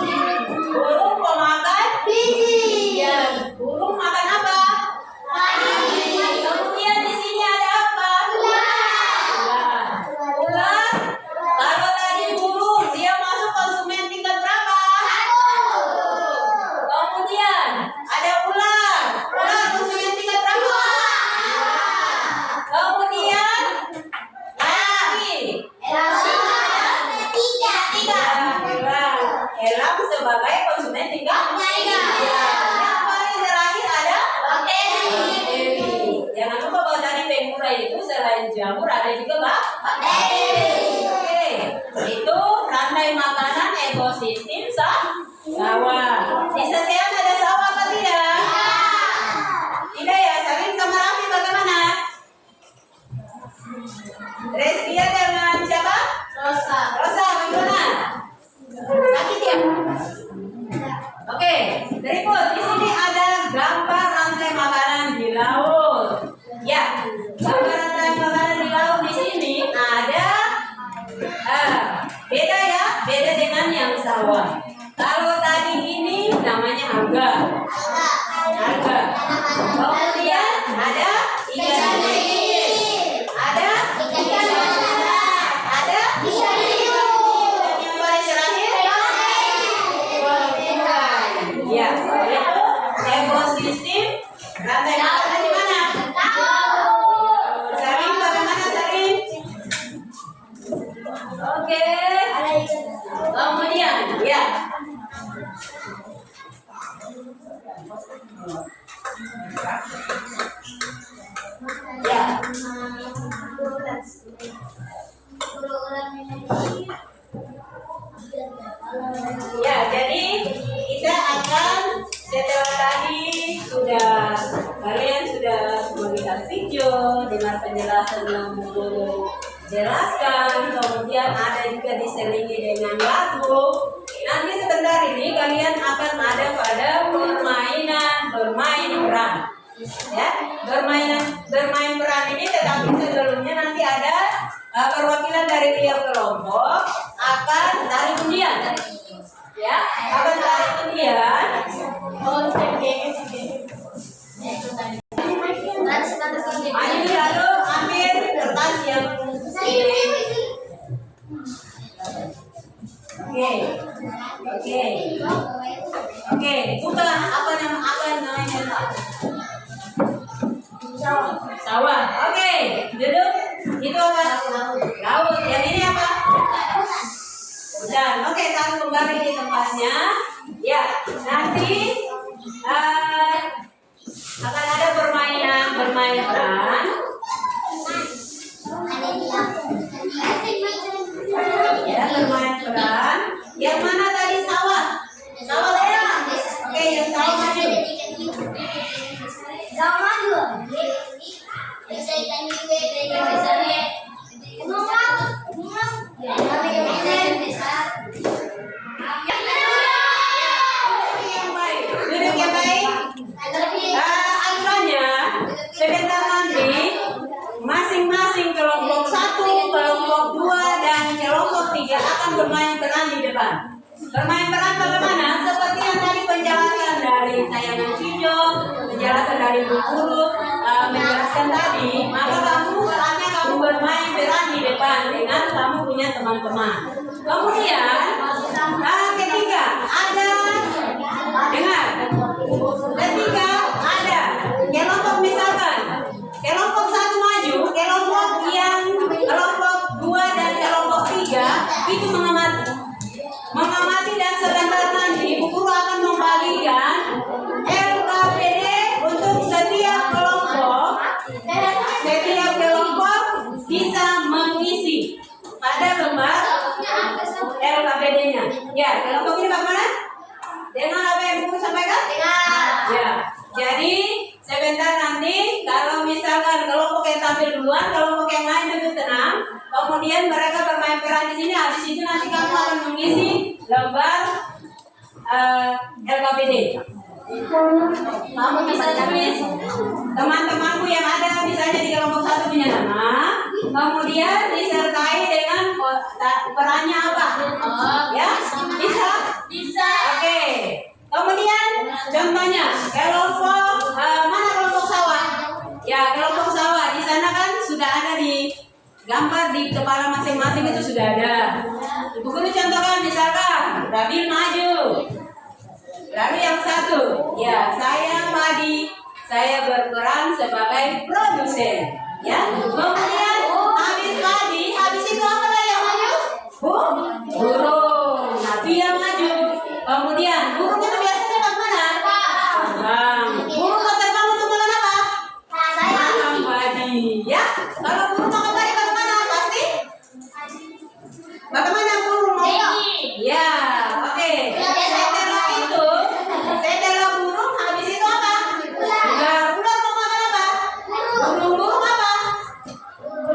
Burung pemakan biji. Ya, burung makan apa? Padi. Kemudian di sini ada apa? Ular. Ular. Kalau tadi burung dia masuk konsumen tingkat berapa? Kemudian ada ular. Ular konsumen tingkat berapa? Kemudian lagi. Elang sebagai konsumen tingkat 3. Yang paling terakhir ada bakteri. Jangan lupa bahwa tadi pemula itu selain jamur ada juga bakteri. Oke, itu rantai makanan ekosistem sawah. Di setiap ada sawah apa tidak? Tidak ya. Saling sama Raffi bagaimana? Reskia dengan siapa? Rosa. Rosa bagaimana? Sakit ya? Oke, berikut di sini ada gambar rantai makanan di laut. Ya, gambar rantai makanan di laut di sini ada beda ya, beda dengan yang sawah. Kalau tadi ini namanya alga. Alga. Kemudian ada ikan air. Ada ikan darat. Ada ikan hiu. Dan yang paling terakhir ya, itu ekosistem rantai makanan di mana? Saring bagaimana saring? Oke. Kemudian ya. Ya. Ya, jadi kita akan setelah tadi kalian sudah melihat video, dengar penjelasan yang Guru jelaskan, kemudian ada juga diselingi dengan lagu. Nanti sebentar ini kalian akan ada pada bermain peran. Ya, bermain peran ini, tetapi sebelumnya nanti ada perwakilan dari tiap kelompok akan tarik undian. Ya, akan tarik undian. Maju lalu ambil kertas yang Oke, buka apa namanya Pak? Sawah. Oke, duduk. Itu apa? Laut. Yang ini apa? Hujan. Oke, taruh kembali di tempatnya. Ya, nanti akan ada bermain peran. Ya, bermain peran. Yang mana tadi sawah? Sawah daerah. Oke, yang sawah maju. Sawah maju. Yang baik. Duduk yang baik. Aturannya sebentar nanti 3 akan bermain peran di depan. Bermain peran bagaimana? Seperti yang tadi penjelasan dari tayangan video, penjelasan dari Bu Guru menjelaskan tadi, maka kamu saatnya kamu bermain peran di depan dengan kamu punya teman-teman. Kemudian ketiga ada, dengar, ketika ada kelompok, misalkan kelompok 1 maju, kelompok 2 dan kelompok 3 itu mengamati dan sebentar nanti Bu Guru akan membagikan LKPD untuk setiap kelompok bisa mengisi pada lembar LKPD-nya. Ya, kelompok ini bagaimana? Dengan apa yang Bu Guru sampaikan? Ya, jadi sebentar nanti kalau misalkan kelompok yang tampil duluan, kelompok yang lain duduk tenang, kemudian mereka bermain peran di sini. Habis itu nanti kamu akan mengisi lembar LKPD. Kamu bisa tulis teman-temanku yang ada misalnya di kelompok 1 punya nama, kemudian disertai dengan perannya apa? Ya, bisa? Bisa. Oke. Kemudian contohnya kelompok mana kelompok sawah? Ya, kelompok sawah di sana kan sudah ada di gambar di kepala masing-masing, itu sudah ada. Bu Guru contohkan misalkan Rabi maju. Lalu yang satu, ya saya Madi, saya berperan sebagai produsen. Ya, kemudian habis Madi, habis itu apa lagi yang maju? Burung. Nah, dia maju. Kemudian burung itu biasanya bagaimana? Terbang. Burung mau terbang untuk makan apa? Makan padi. Ya, kalau burung makan padi bagaimana? Pasti? Bagaimana burung mau? Ya, oke. Setelah burung habis itu apa? Ular. Ular mau makan apa? Burung apa?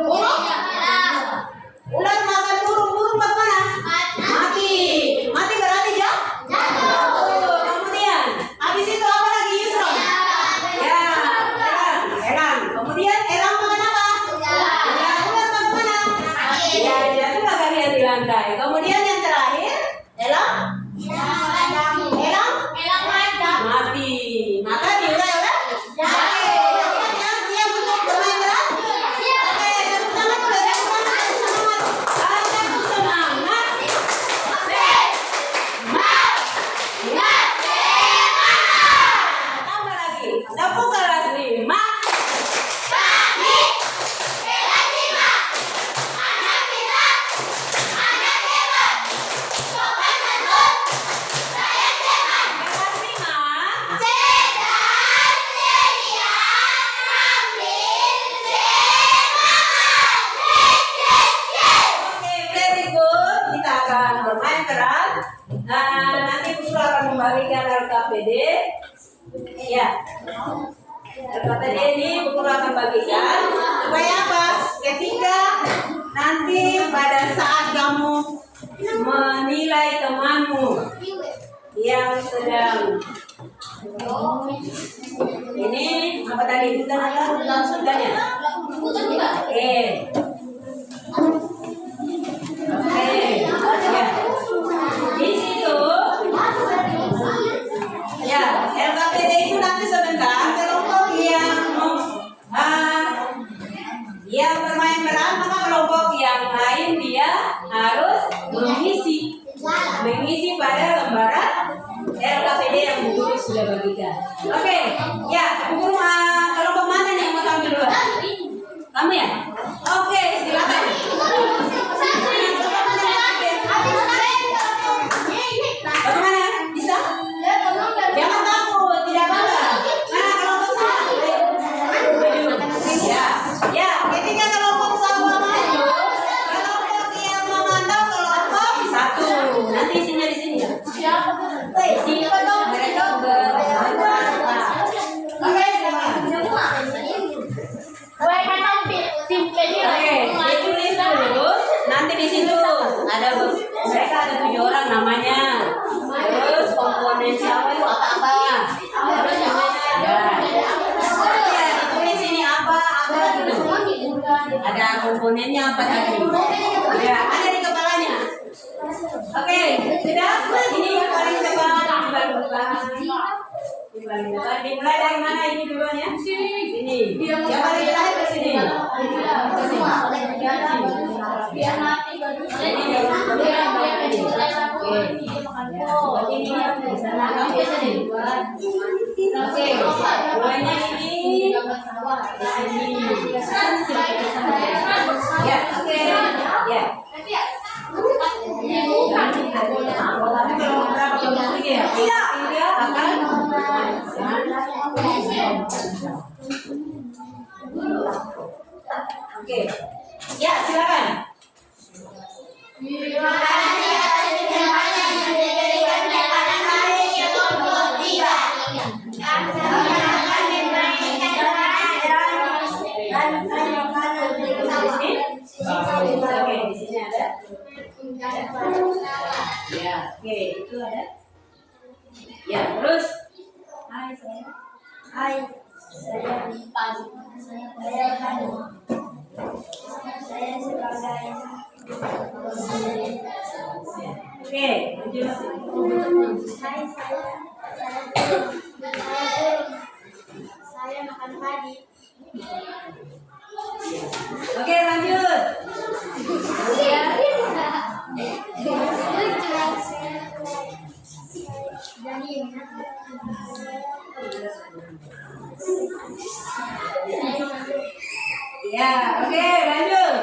Burung? Ular makan burung. Burung bagaimana? Mati. Mati berarti jatuh. Kemudian habis itu apa lagi Yusron? Ya, elang. Kemudian elang makan apa? Ya, ular bagaimana? Ya, jatuhlah kalian di lantai. Kemudian yang terakhir, elang mati. Maka diurai oleh yang siap untuk bermain peran. Oke, tepuk tangan dulu, tepuk tangan, semangat. Tepuk semangat. Tambah lagi. Tepuk kelas 5. Kelas 5. Oke, very good. Kita akan bermain peran. Nanti Bu Guru akan membagikan LKPD. Ya, LKPD ini Bu Guru akan bagikan supaya apa? Ketika nanti pada saat kamu menilai temanmu yang sedang ini apa tadi bukan ada langsung kan ya? Oke. Ya. Di situ ya LKPD itu nanti sebentar kelompok yang bermain peran, maka kelompok yang lain dia harus mengisi pada lembaran LKPD yang Bu Guru sudah bagikan. Oke, ya Bu Guru kelompok mana nih yang mau tampil dulu? Kamu ya? Oke, silakan. Bagaimana? Bisa? Jangan takut, tidak apa-apa. Mana kelompok sawah? Ya, ketika kelompok sawah maju, kelompok yang memantau kelompok 1. Nanti isinya di sini ya. Mereka Oke, ditulis dulu. Nanti di situ ada mereka ada 7 orang namanya. Terus komponen siapa itu apa-apa. Terus namanya ada. Ya, ditulis ini apa dulu. Ada komponennya apa tadi. Ya, ada di kepalanya. Oke, sudah. Ini yang paling depan. Yang paling depan. Dimulai dari mana ini duluan ya? Ini. Yang paling terakhir ke sini. Oke, buahnya ini. Ya, oke. Ya. Oke. Ya, silakan. Terima kasih atas kesempatannya yang diberikan kepada kami untuk tiba. Kami akan memberikan dan makanan bersama. Oke, di sini ada. Ya, oke, itu ada. Ya, terus. Hai, saya. Hai, saya Pagi. Saya Kanu. Saya sebagai Oke, lanjut. Hai, saya makan padi. Oke, lanjut. Ya, oke, lanjut.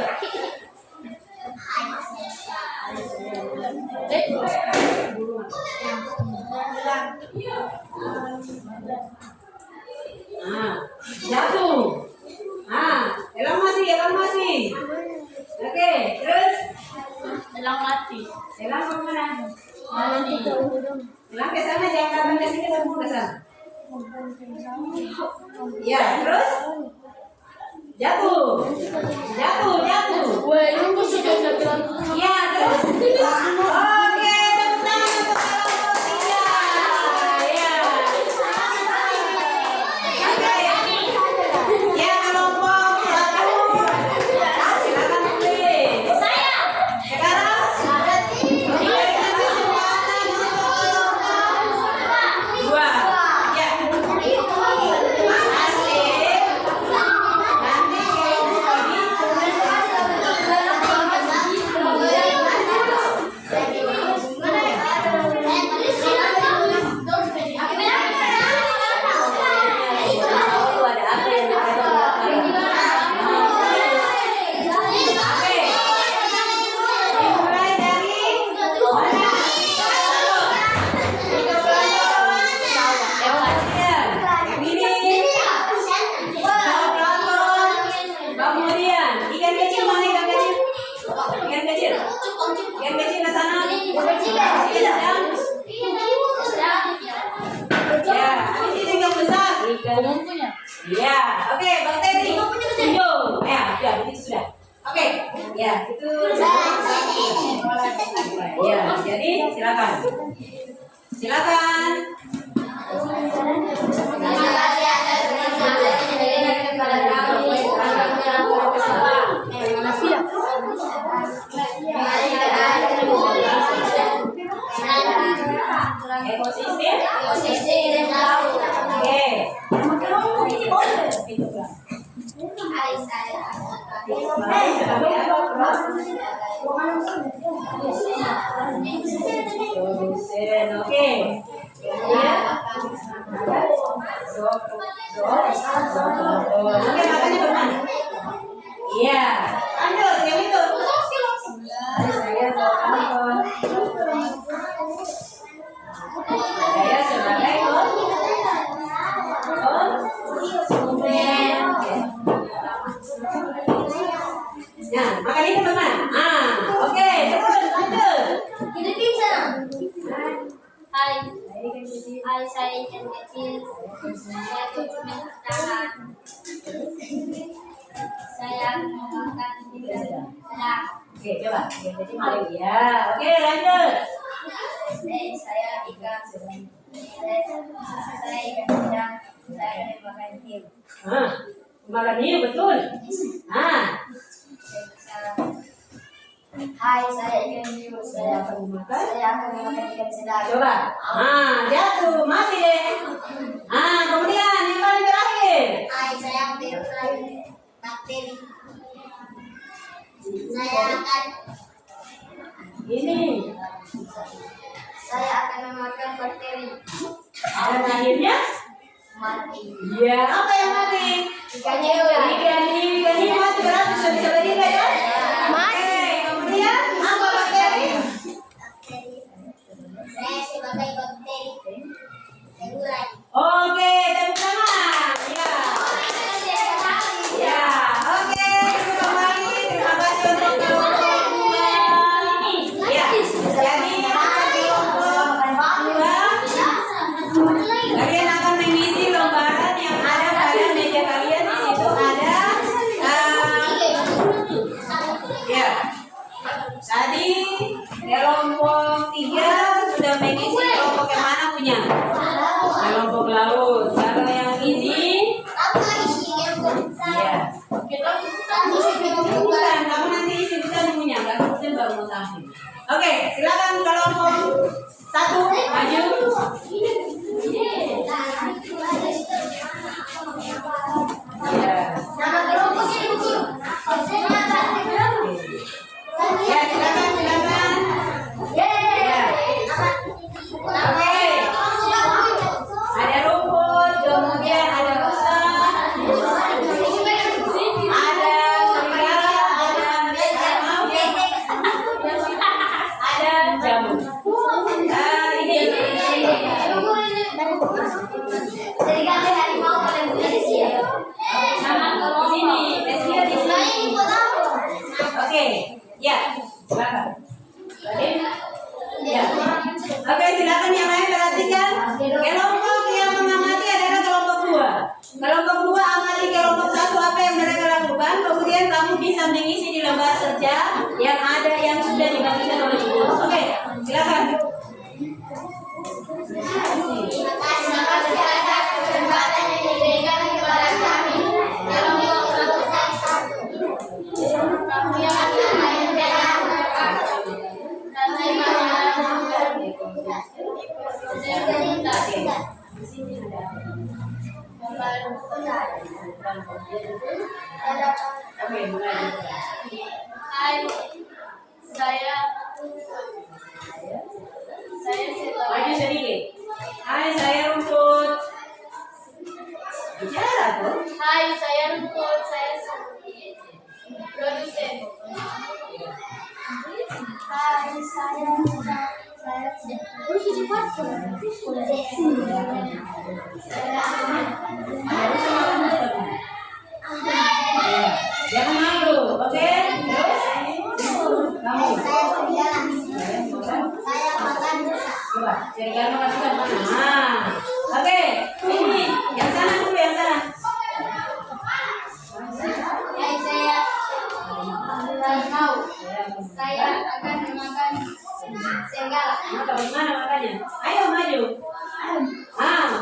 Jatuh. Elang masih. Oke, terus Elang mati. elang ke mana? Mati. Elang ke sana, jangan datang ke sini, semua ke sana. Ya, terus jatuh. Wah, ini kok sudah jatuh. Ya, terus. Oke, tepuk tangan untuk kelompok 3. Ya. Oke. Ya, kelompok 1. Silakan tulis. Sekarang diberikan kesempatan untuk 2. Ya. Ya, oke, Bang Teddy. Tunjuk. Ya, begitu sudah. Oke, ya, itu. Ya, jadi silakan. Silakan. Terima kasih atas kesempatannya yang diberikan kepada kami untuk ekosistem dan laut. Oke. Hai, saya Oke. Ya. Oke, makanya bagaimana? Iya. Lanjut, yang itu. Saya sebagai nah, makan itu bagaimana? Oke, terus lanjut. Itu bisa. Hai, saya ikan kecil. Saya cukup bertahan. Saya memakan ikan. Oke, coba. Jadi mulai ya. Oke, lanjut. Saya ikan. Saya ikan sedang. Saya makan hiu. Makan hiu betul. Hai, saya ikan hiu. Saya akan memakan? Saya akan memakan ikan sedang. Coba. Jatuh, mati deh. Kemudian yang paling terakhir. Saya akan bakteri. Saya akan Ini. Saya akan memakan bakteri. Dan akhirnya Mati. ya, apa yang mati? Ikan hiu. Ikan hiu mati berarti sudah bisa berikan ya? Oke, kemudian apa bakteri? Bakteri. Saya sebagai bakteri. Terurai. Oke, tepuk tangan. Ya. Ya, oke, kembali. Terima kasih untuk kelompok 2. Ya, jadi kelompok 2 kalian akan mengisi lembaran yang ada pada meja kalian. Di situ ada ya. Tadi kelompok 3 sudah mengisi kelompok yang mana punya? Kelompok laut. Kalau yang ini Apa isinya? ya. Bukan, kamu nanti isi bisa punya, nggak mungkin baru mau sampai. Oke, silakan kelompok 1 maju. Ya. Nama kelompoknya Ibu Guru. Ya, silakan. Ya. Oke. Ada rumput, kemudian ada rusa, ada serigala, ada jamur. Oke, ya, silakan. Ya. Oke, silakan yang lain perhatikan. Kelompok yang mengamati adalah kelompok 2. Kelompok 2 amati kelompok 1 apa yang mereka lakukan. Kemudian kamu bisa mengisi di lembar kerja yang ada yang sudah dibagikan oleh guru. Oke, silakan. Terima kasih atas kesempatan yang diberikan kepada kami. Kelompok 1. Kami akan Hai, saya Maju sedikit. Hai, saya rumput. Bicara tuh. Hai, saya Rumput. Saya produsen. Hai, saya Jangan malu, oke? Terus kamu. Saya makan Coba, serigala makan rusa mana? Oke, ini yang sana dulu, yang sana. Hai, saya tahu. Saya akan memakan serigala. Mana makannya? Ayo maju.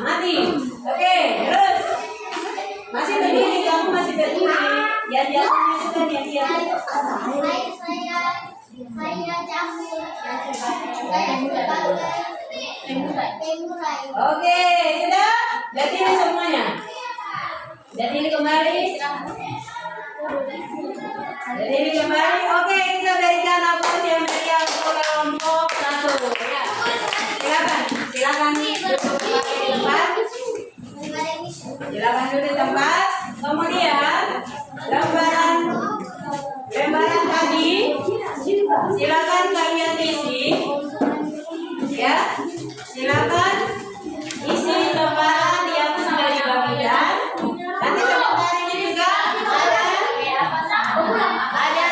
Mati. Oke, terus. Masih berdiri, kamu masih berdiri. Ya, jatuhnya juga dia. Hai, saya jamur. Saya sebagai terurai. Oke, sudah? Berdiri semuanya. Berdiri kembali. Berdiri kembali. Oke, kita berikan aplaus yang meriah untuk kelompok 1. Ya. Silakan duduk di tempat. Silakan duduk di tempat. Kemudian lembaran tadi silakan kalian isi. Ya, silakan isi lembaran yang sudah dibagikan. Nanti sebentar ini juga ada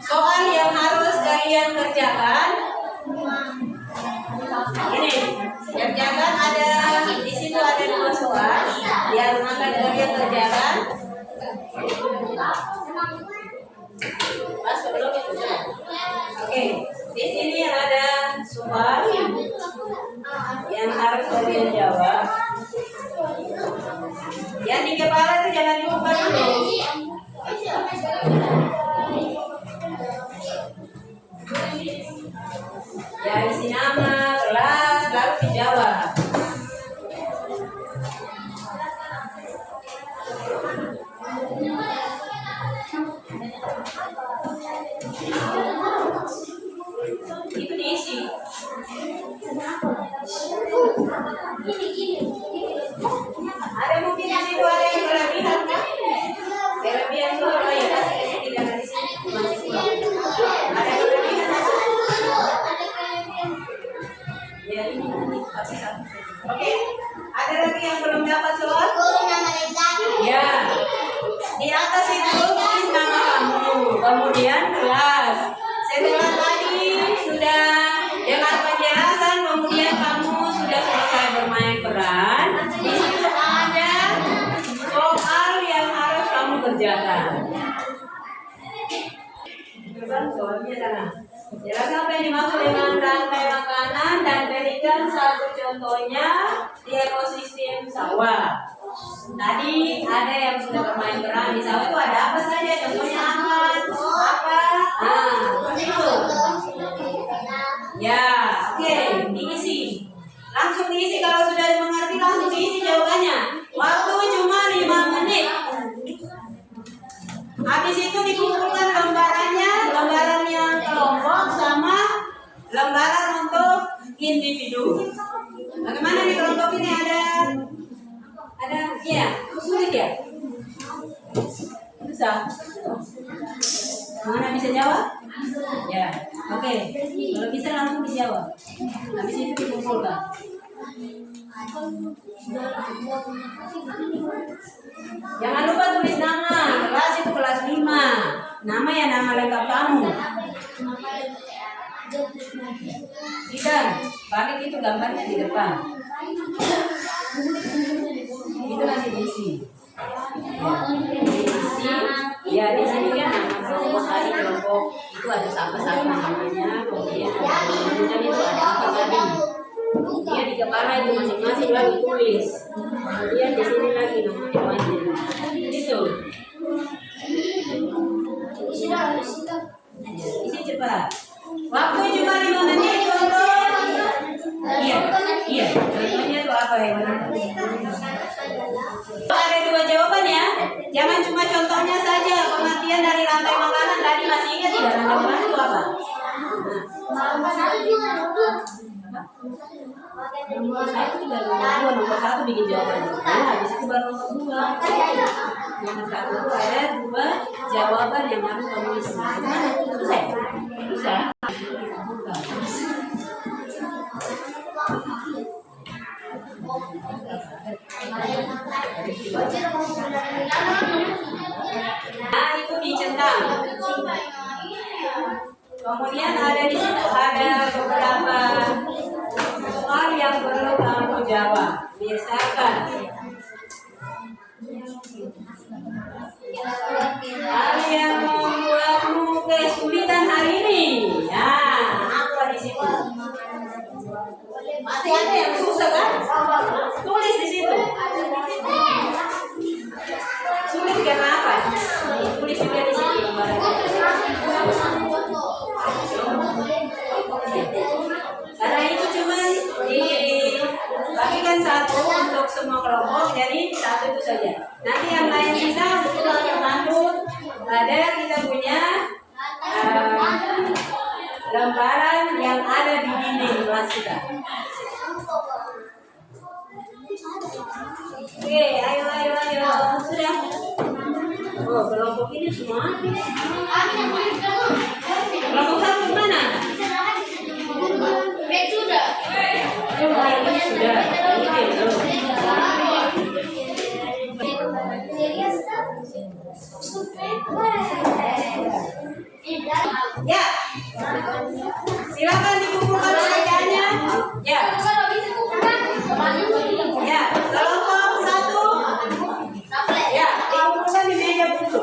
soal yang harus kalian kerjakan. Ini kerjakan ada di situ ada 2 soal yang akan kalian kerjakan. Pas belum itu. Oke, di sini ada soal yang harus kalian jawab. Yang di kepala itu jangan dibuka dulu. Ya, isi nama, kelas, lalu dijawab. Itu diisi. Ada mungkin di situ ada yang kelebihan kan? Kelebihan itu apa ya? Kasih tidak ada di sini. Masih kurang. Ada yang kelebihan apa? Ya ini kasih satu. Oke. Ada lagi yang belum dapat soal? Ya. Di atas itu tulis nama kamu. Kemudian kelas. Setelah tadi sudah dengar penjelasan, kemudian kamu sudah selesai bermain peran. Di situ ada soal yang harus kamu kerjakan. Coba soalnya sana. Jelaskan apa yang dimaksud dengan rantai makanan dan berikan satu contohnya di ekosistem sawah. Tadi ada yang sudah bermain peran di sawah itu ada apa saja? Contohnya apa? Itu. Ya, oke, diisi. Langsung diisi kalau sudah mengerti langsung diisi jawabannya. Waktu cuma 5 menit. Habis itu dikumpulkan lembarannya, lembaran yang kelompok sama lembaran untuk individu. Bagaimana di kelompok ini ada iya, sulit ya? Susah. Mana bisa jawab? Ya, oke. Kalau bisa langsung dijawab. Habis itu dikumpulkan. Jangan lupa tulis nama. Kelas itu kelas 5. Nama ya nama lengkap kamu. Tidak, balik itu gambarnya di depan. Itu nanti diisi. Ya, di sini ya nama kelompok tadi kelompok itu ada siapa-siapa namanya, kemudian itu ada apa tadi. Dia di kepala itu masing-masing lagi tulis. Kemudian di sini lagi namanya. Itu. Isi cepat. Waktu cuma 5 menit contoh. Iya. Contohnya itu apa ya? Ada 2 jawaban ya. Jangan cuma contohnya saja. Pengertian dari rantai makanan tadi masih ingat tidak? Rantai makanan itu apa? Nomor 1 tidak nomor 1 bikin jawabannya. Nah, habis itu baru nomor 2. Nomor 1 itu ada 2 jawaban yang harus kamu isi. Susah. Nah, itu dicentang. Kemudian ada di situ ada beberapa soal yang perlu kamu jawab. Misalkan hal yang membuatmu kesulitan hari ini. Ya, apa di situ? Masih ada yang susah kan? Tulis di situ. Sulit karena apa? Tulis juga di situ. Karena itu cuma dibagikan satu untuk semua kelompok, jadi satu itu saja. Nanti yang lain bisa untuk tertandu ada kita punya lembaran yang ada di dinding kelas kita. Oke, ayo. Sudah. Oh, kelompok ini semua. Kelompok 1 mana? Sudah. Ini sudah. Ya. Silakan dikumpulkan pekerjaannya. Ya. Ya, kelompok 1. Ya, dikumpulkan di meja dulu.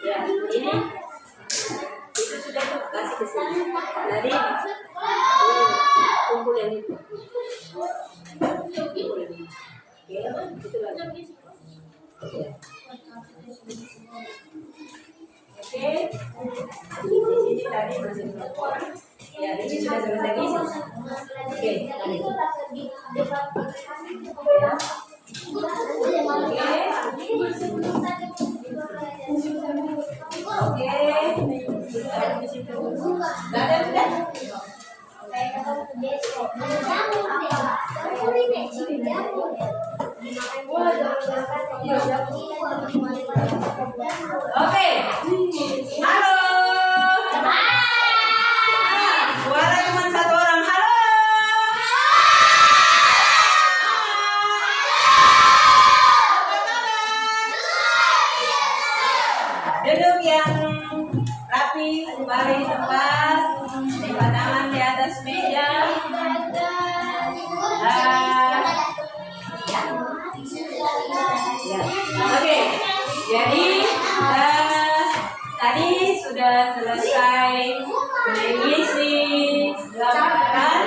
Ya, ini itu sudah tuh kasih ke sini. Jadi kumpul yang itu. Kumpul yang ini. Oke, itu lagi. Oke. Oke. Di sini tadi masih belum. Ya, ini sudah selesai di sini. Oke, tadi. Oke. Di situ. Enggak ada sudah. Oke. Halo. Suara cuma satu orang. Halo. Duduk yang rapi, baring tempat, simpan tangan di atas meja. Ya. Oke. Jadi tadi sudah selesai mengisi gambaran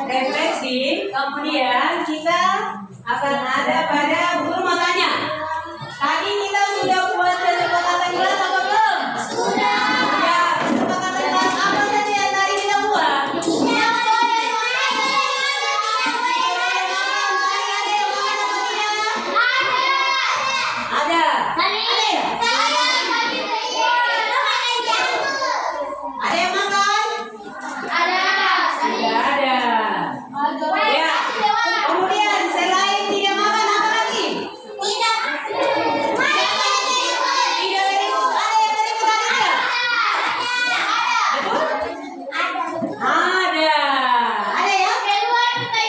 refleksi. Kemudian kita akan ada pada guru mau tanya. Tadi kita sudah buat kesepakatan kelas apa belum? Sudah. Ya, kesepakatan kelas apa saja yang tadi kita buat? Ada. Ada yang makan? Tidak ada. Ya. Kemudian selain tidak makan apa lagi? Tidak berikut. Ada yang berikut ada? Betul? Ada. Ada ya?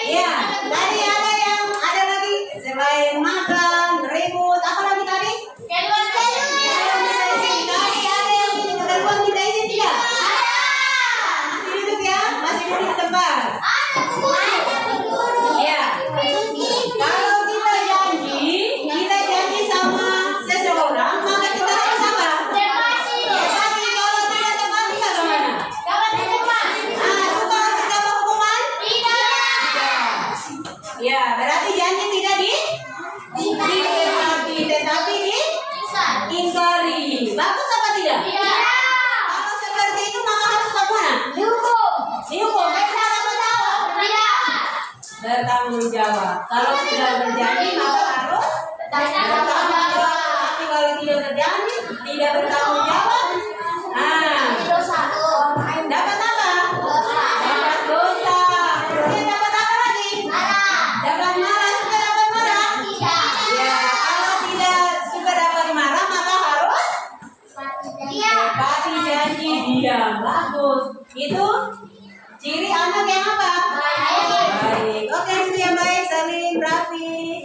Ya. Tadi ada yang ada lagi selain makan, ribut, apa lagi tadi? Telepon kita isi tidak? Masih duduk ya? Masih duduk di tempat? Ya. Kalau kita janji sama seseorang, maka kita harus apa? Tepati. Kalau tidak tepati bagaimana? Suka harus dapat hukuman? Ya, berarti janji tidak ditepati, tetapi diingkari. Bagus apa tidak? Kalau seperti itu maka harus bagaimana? Dihukum. Bertanggung jawab. Kalau sudah berjanji maka harus bertanggung jawab. Tapi kalau tidak berjanji, tidak bertanggung jawab, dapat apa? Dapat dosa. Kemudian dapat apa lagi? Dapat marah. Suka dapat marah? Ya, kalau tidak suka dapat marah maka harus tepati janji diam. Bagus. Itu ciri anak yang apa? Baik. Oke, yang baik, saling rapi.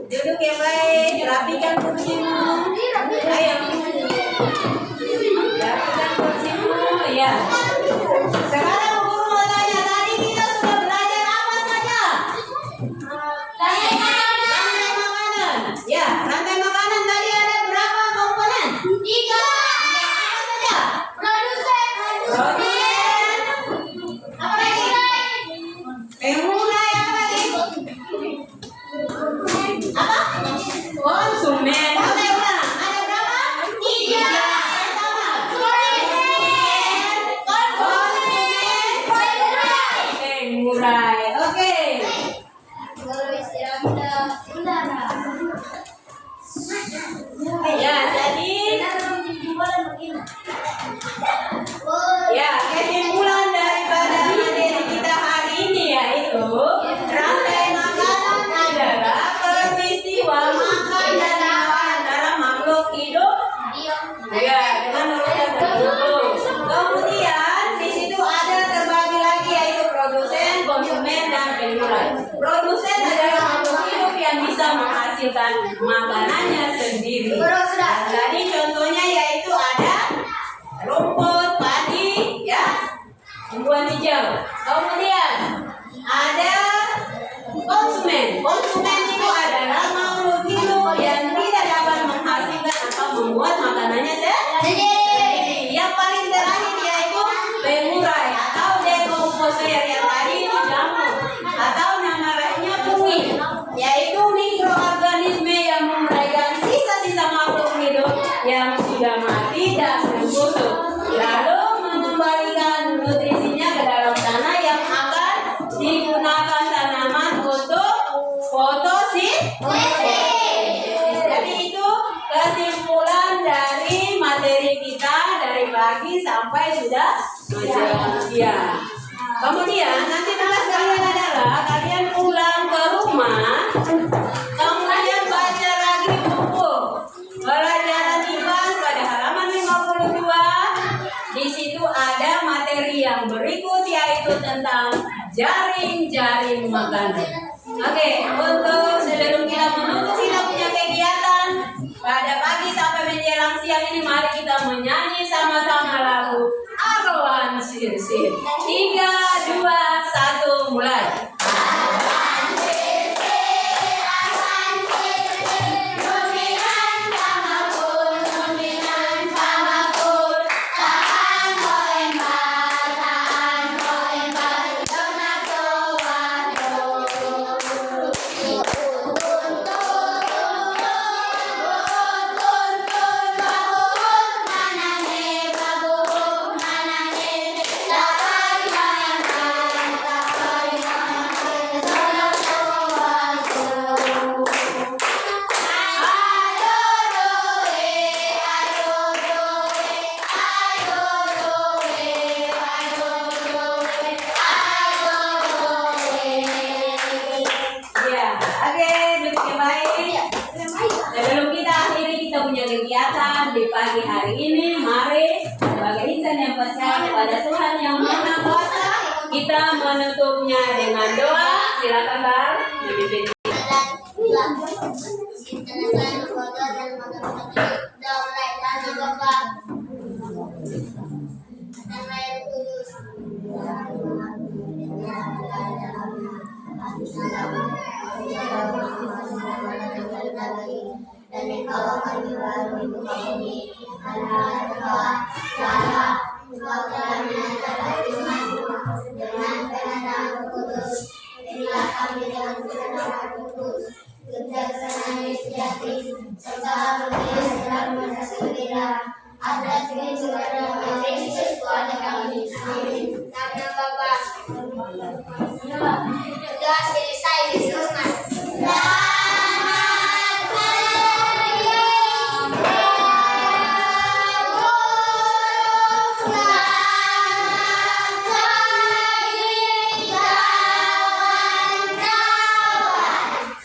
Duduk yang baik, rapikan kursimu. Ayo. Rapikan kursimu, ya. Sekarang guru mau tanya, tadi kita sudah belajar apa saja? Rantai makanan. Ya, rantai makanan tadi ada berapa komponen? 3. Apa saja? Produsen. Apa lagi? Pemulai apa lagi? Apa? Konsumen. Oke, ulang. Ada berapa? 3. Pertama. Pemulai. Oke. Ya, jadi ya, kesimpulan daripada materi kita hari ini yaitu rantai makanan adalah peristiwa makan dan minum antara makhluk hidup. Ya, dengan urutan tertentu. Kemudian di situ ada terbagi lagi yaitu produsen, konsumen, dan pemulai. Produsen adalah makhluk hidup yang bisa menghasilkan makanannya sendiri. Dan tadi contohnya yaitu ada rumput, padi, Kemudian ada konsumen. Konsumen itu adalah makhluk hidup yang tidak dapat menghasilkan atau membuat makanannya sendiri. Yang paling terakhir yaitu pengurai atau decomposer yang tadi itu jamur atau nama lainnya fungi, yaitu mikroorganisme yang menguraikan sisa-sisa makhluk hidup yang sudah mati dan membusuk, lalu mengembalikan nutrisinya ke dalam tanah yang akan digunakan tanaman untuk fotosintesis. Jadi itu kesimpulan dari materi kita dari pagi sampai sudah menjelang siang. Kemudian nanti tugas kalian adalah kalian pulang ke rumah, kemudian baca lagi buku Pelajaran IPA pada halaman 52. Di situ ada materi yang berikut yaitu tentang jaring-jaring makanan. Oke, untuk sebelum kita menutup kita punya kegiatan pada pagi sampai menjelang siang ini, mari kita menyanyi sama-sama lagu Arwan Sirsir. 3, 2, 1, mulai. Sebelum kita akhiri kita punya kegiatan di pagi hari ini, mari sebagai insan yang percaya kepada Tuhan yang Maha Kuasa, kita menutupnya dengan doa. Silakan Bar, memimpin. Dan engkau akan melalui muka bumi adalah engkau telah menyatakan firman-Mu dengan kehendak kudus. Berilah kami dengan kehendak kudus kebijaksanaan yang sejati serta harmoni dalam masa gembira atas kehidupan yang Kristus Tuhan kami. Amin. Nama Bapa juga selesai disunat.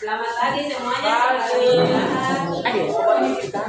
Selamat pagi semuanya. Aduh, pokoknya kita.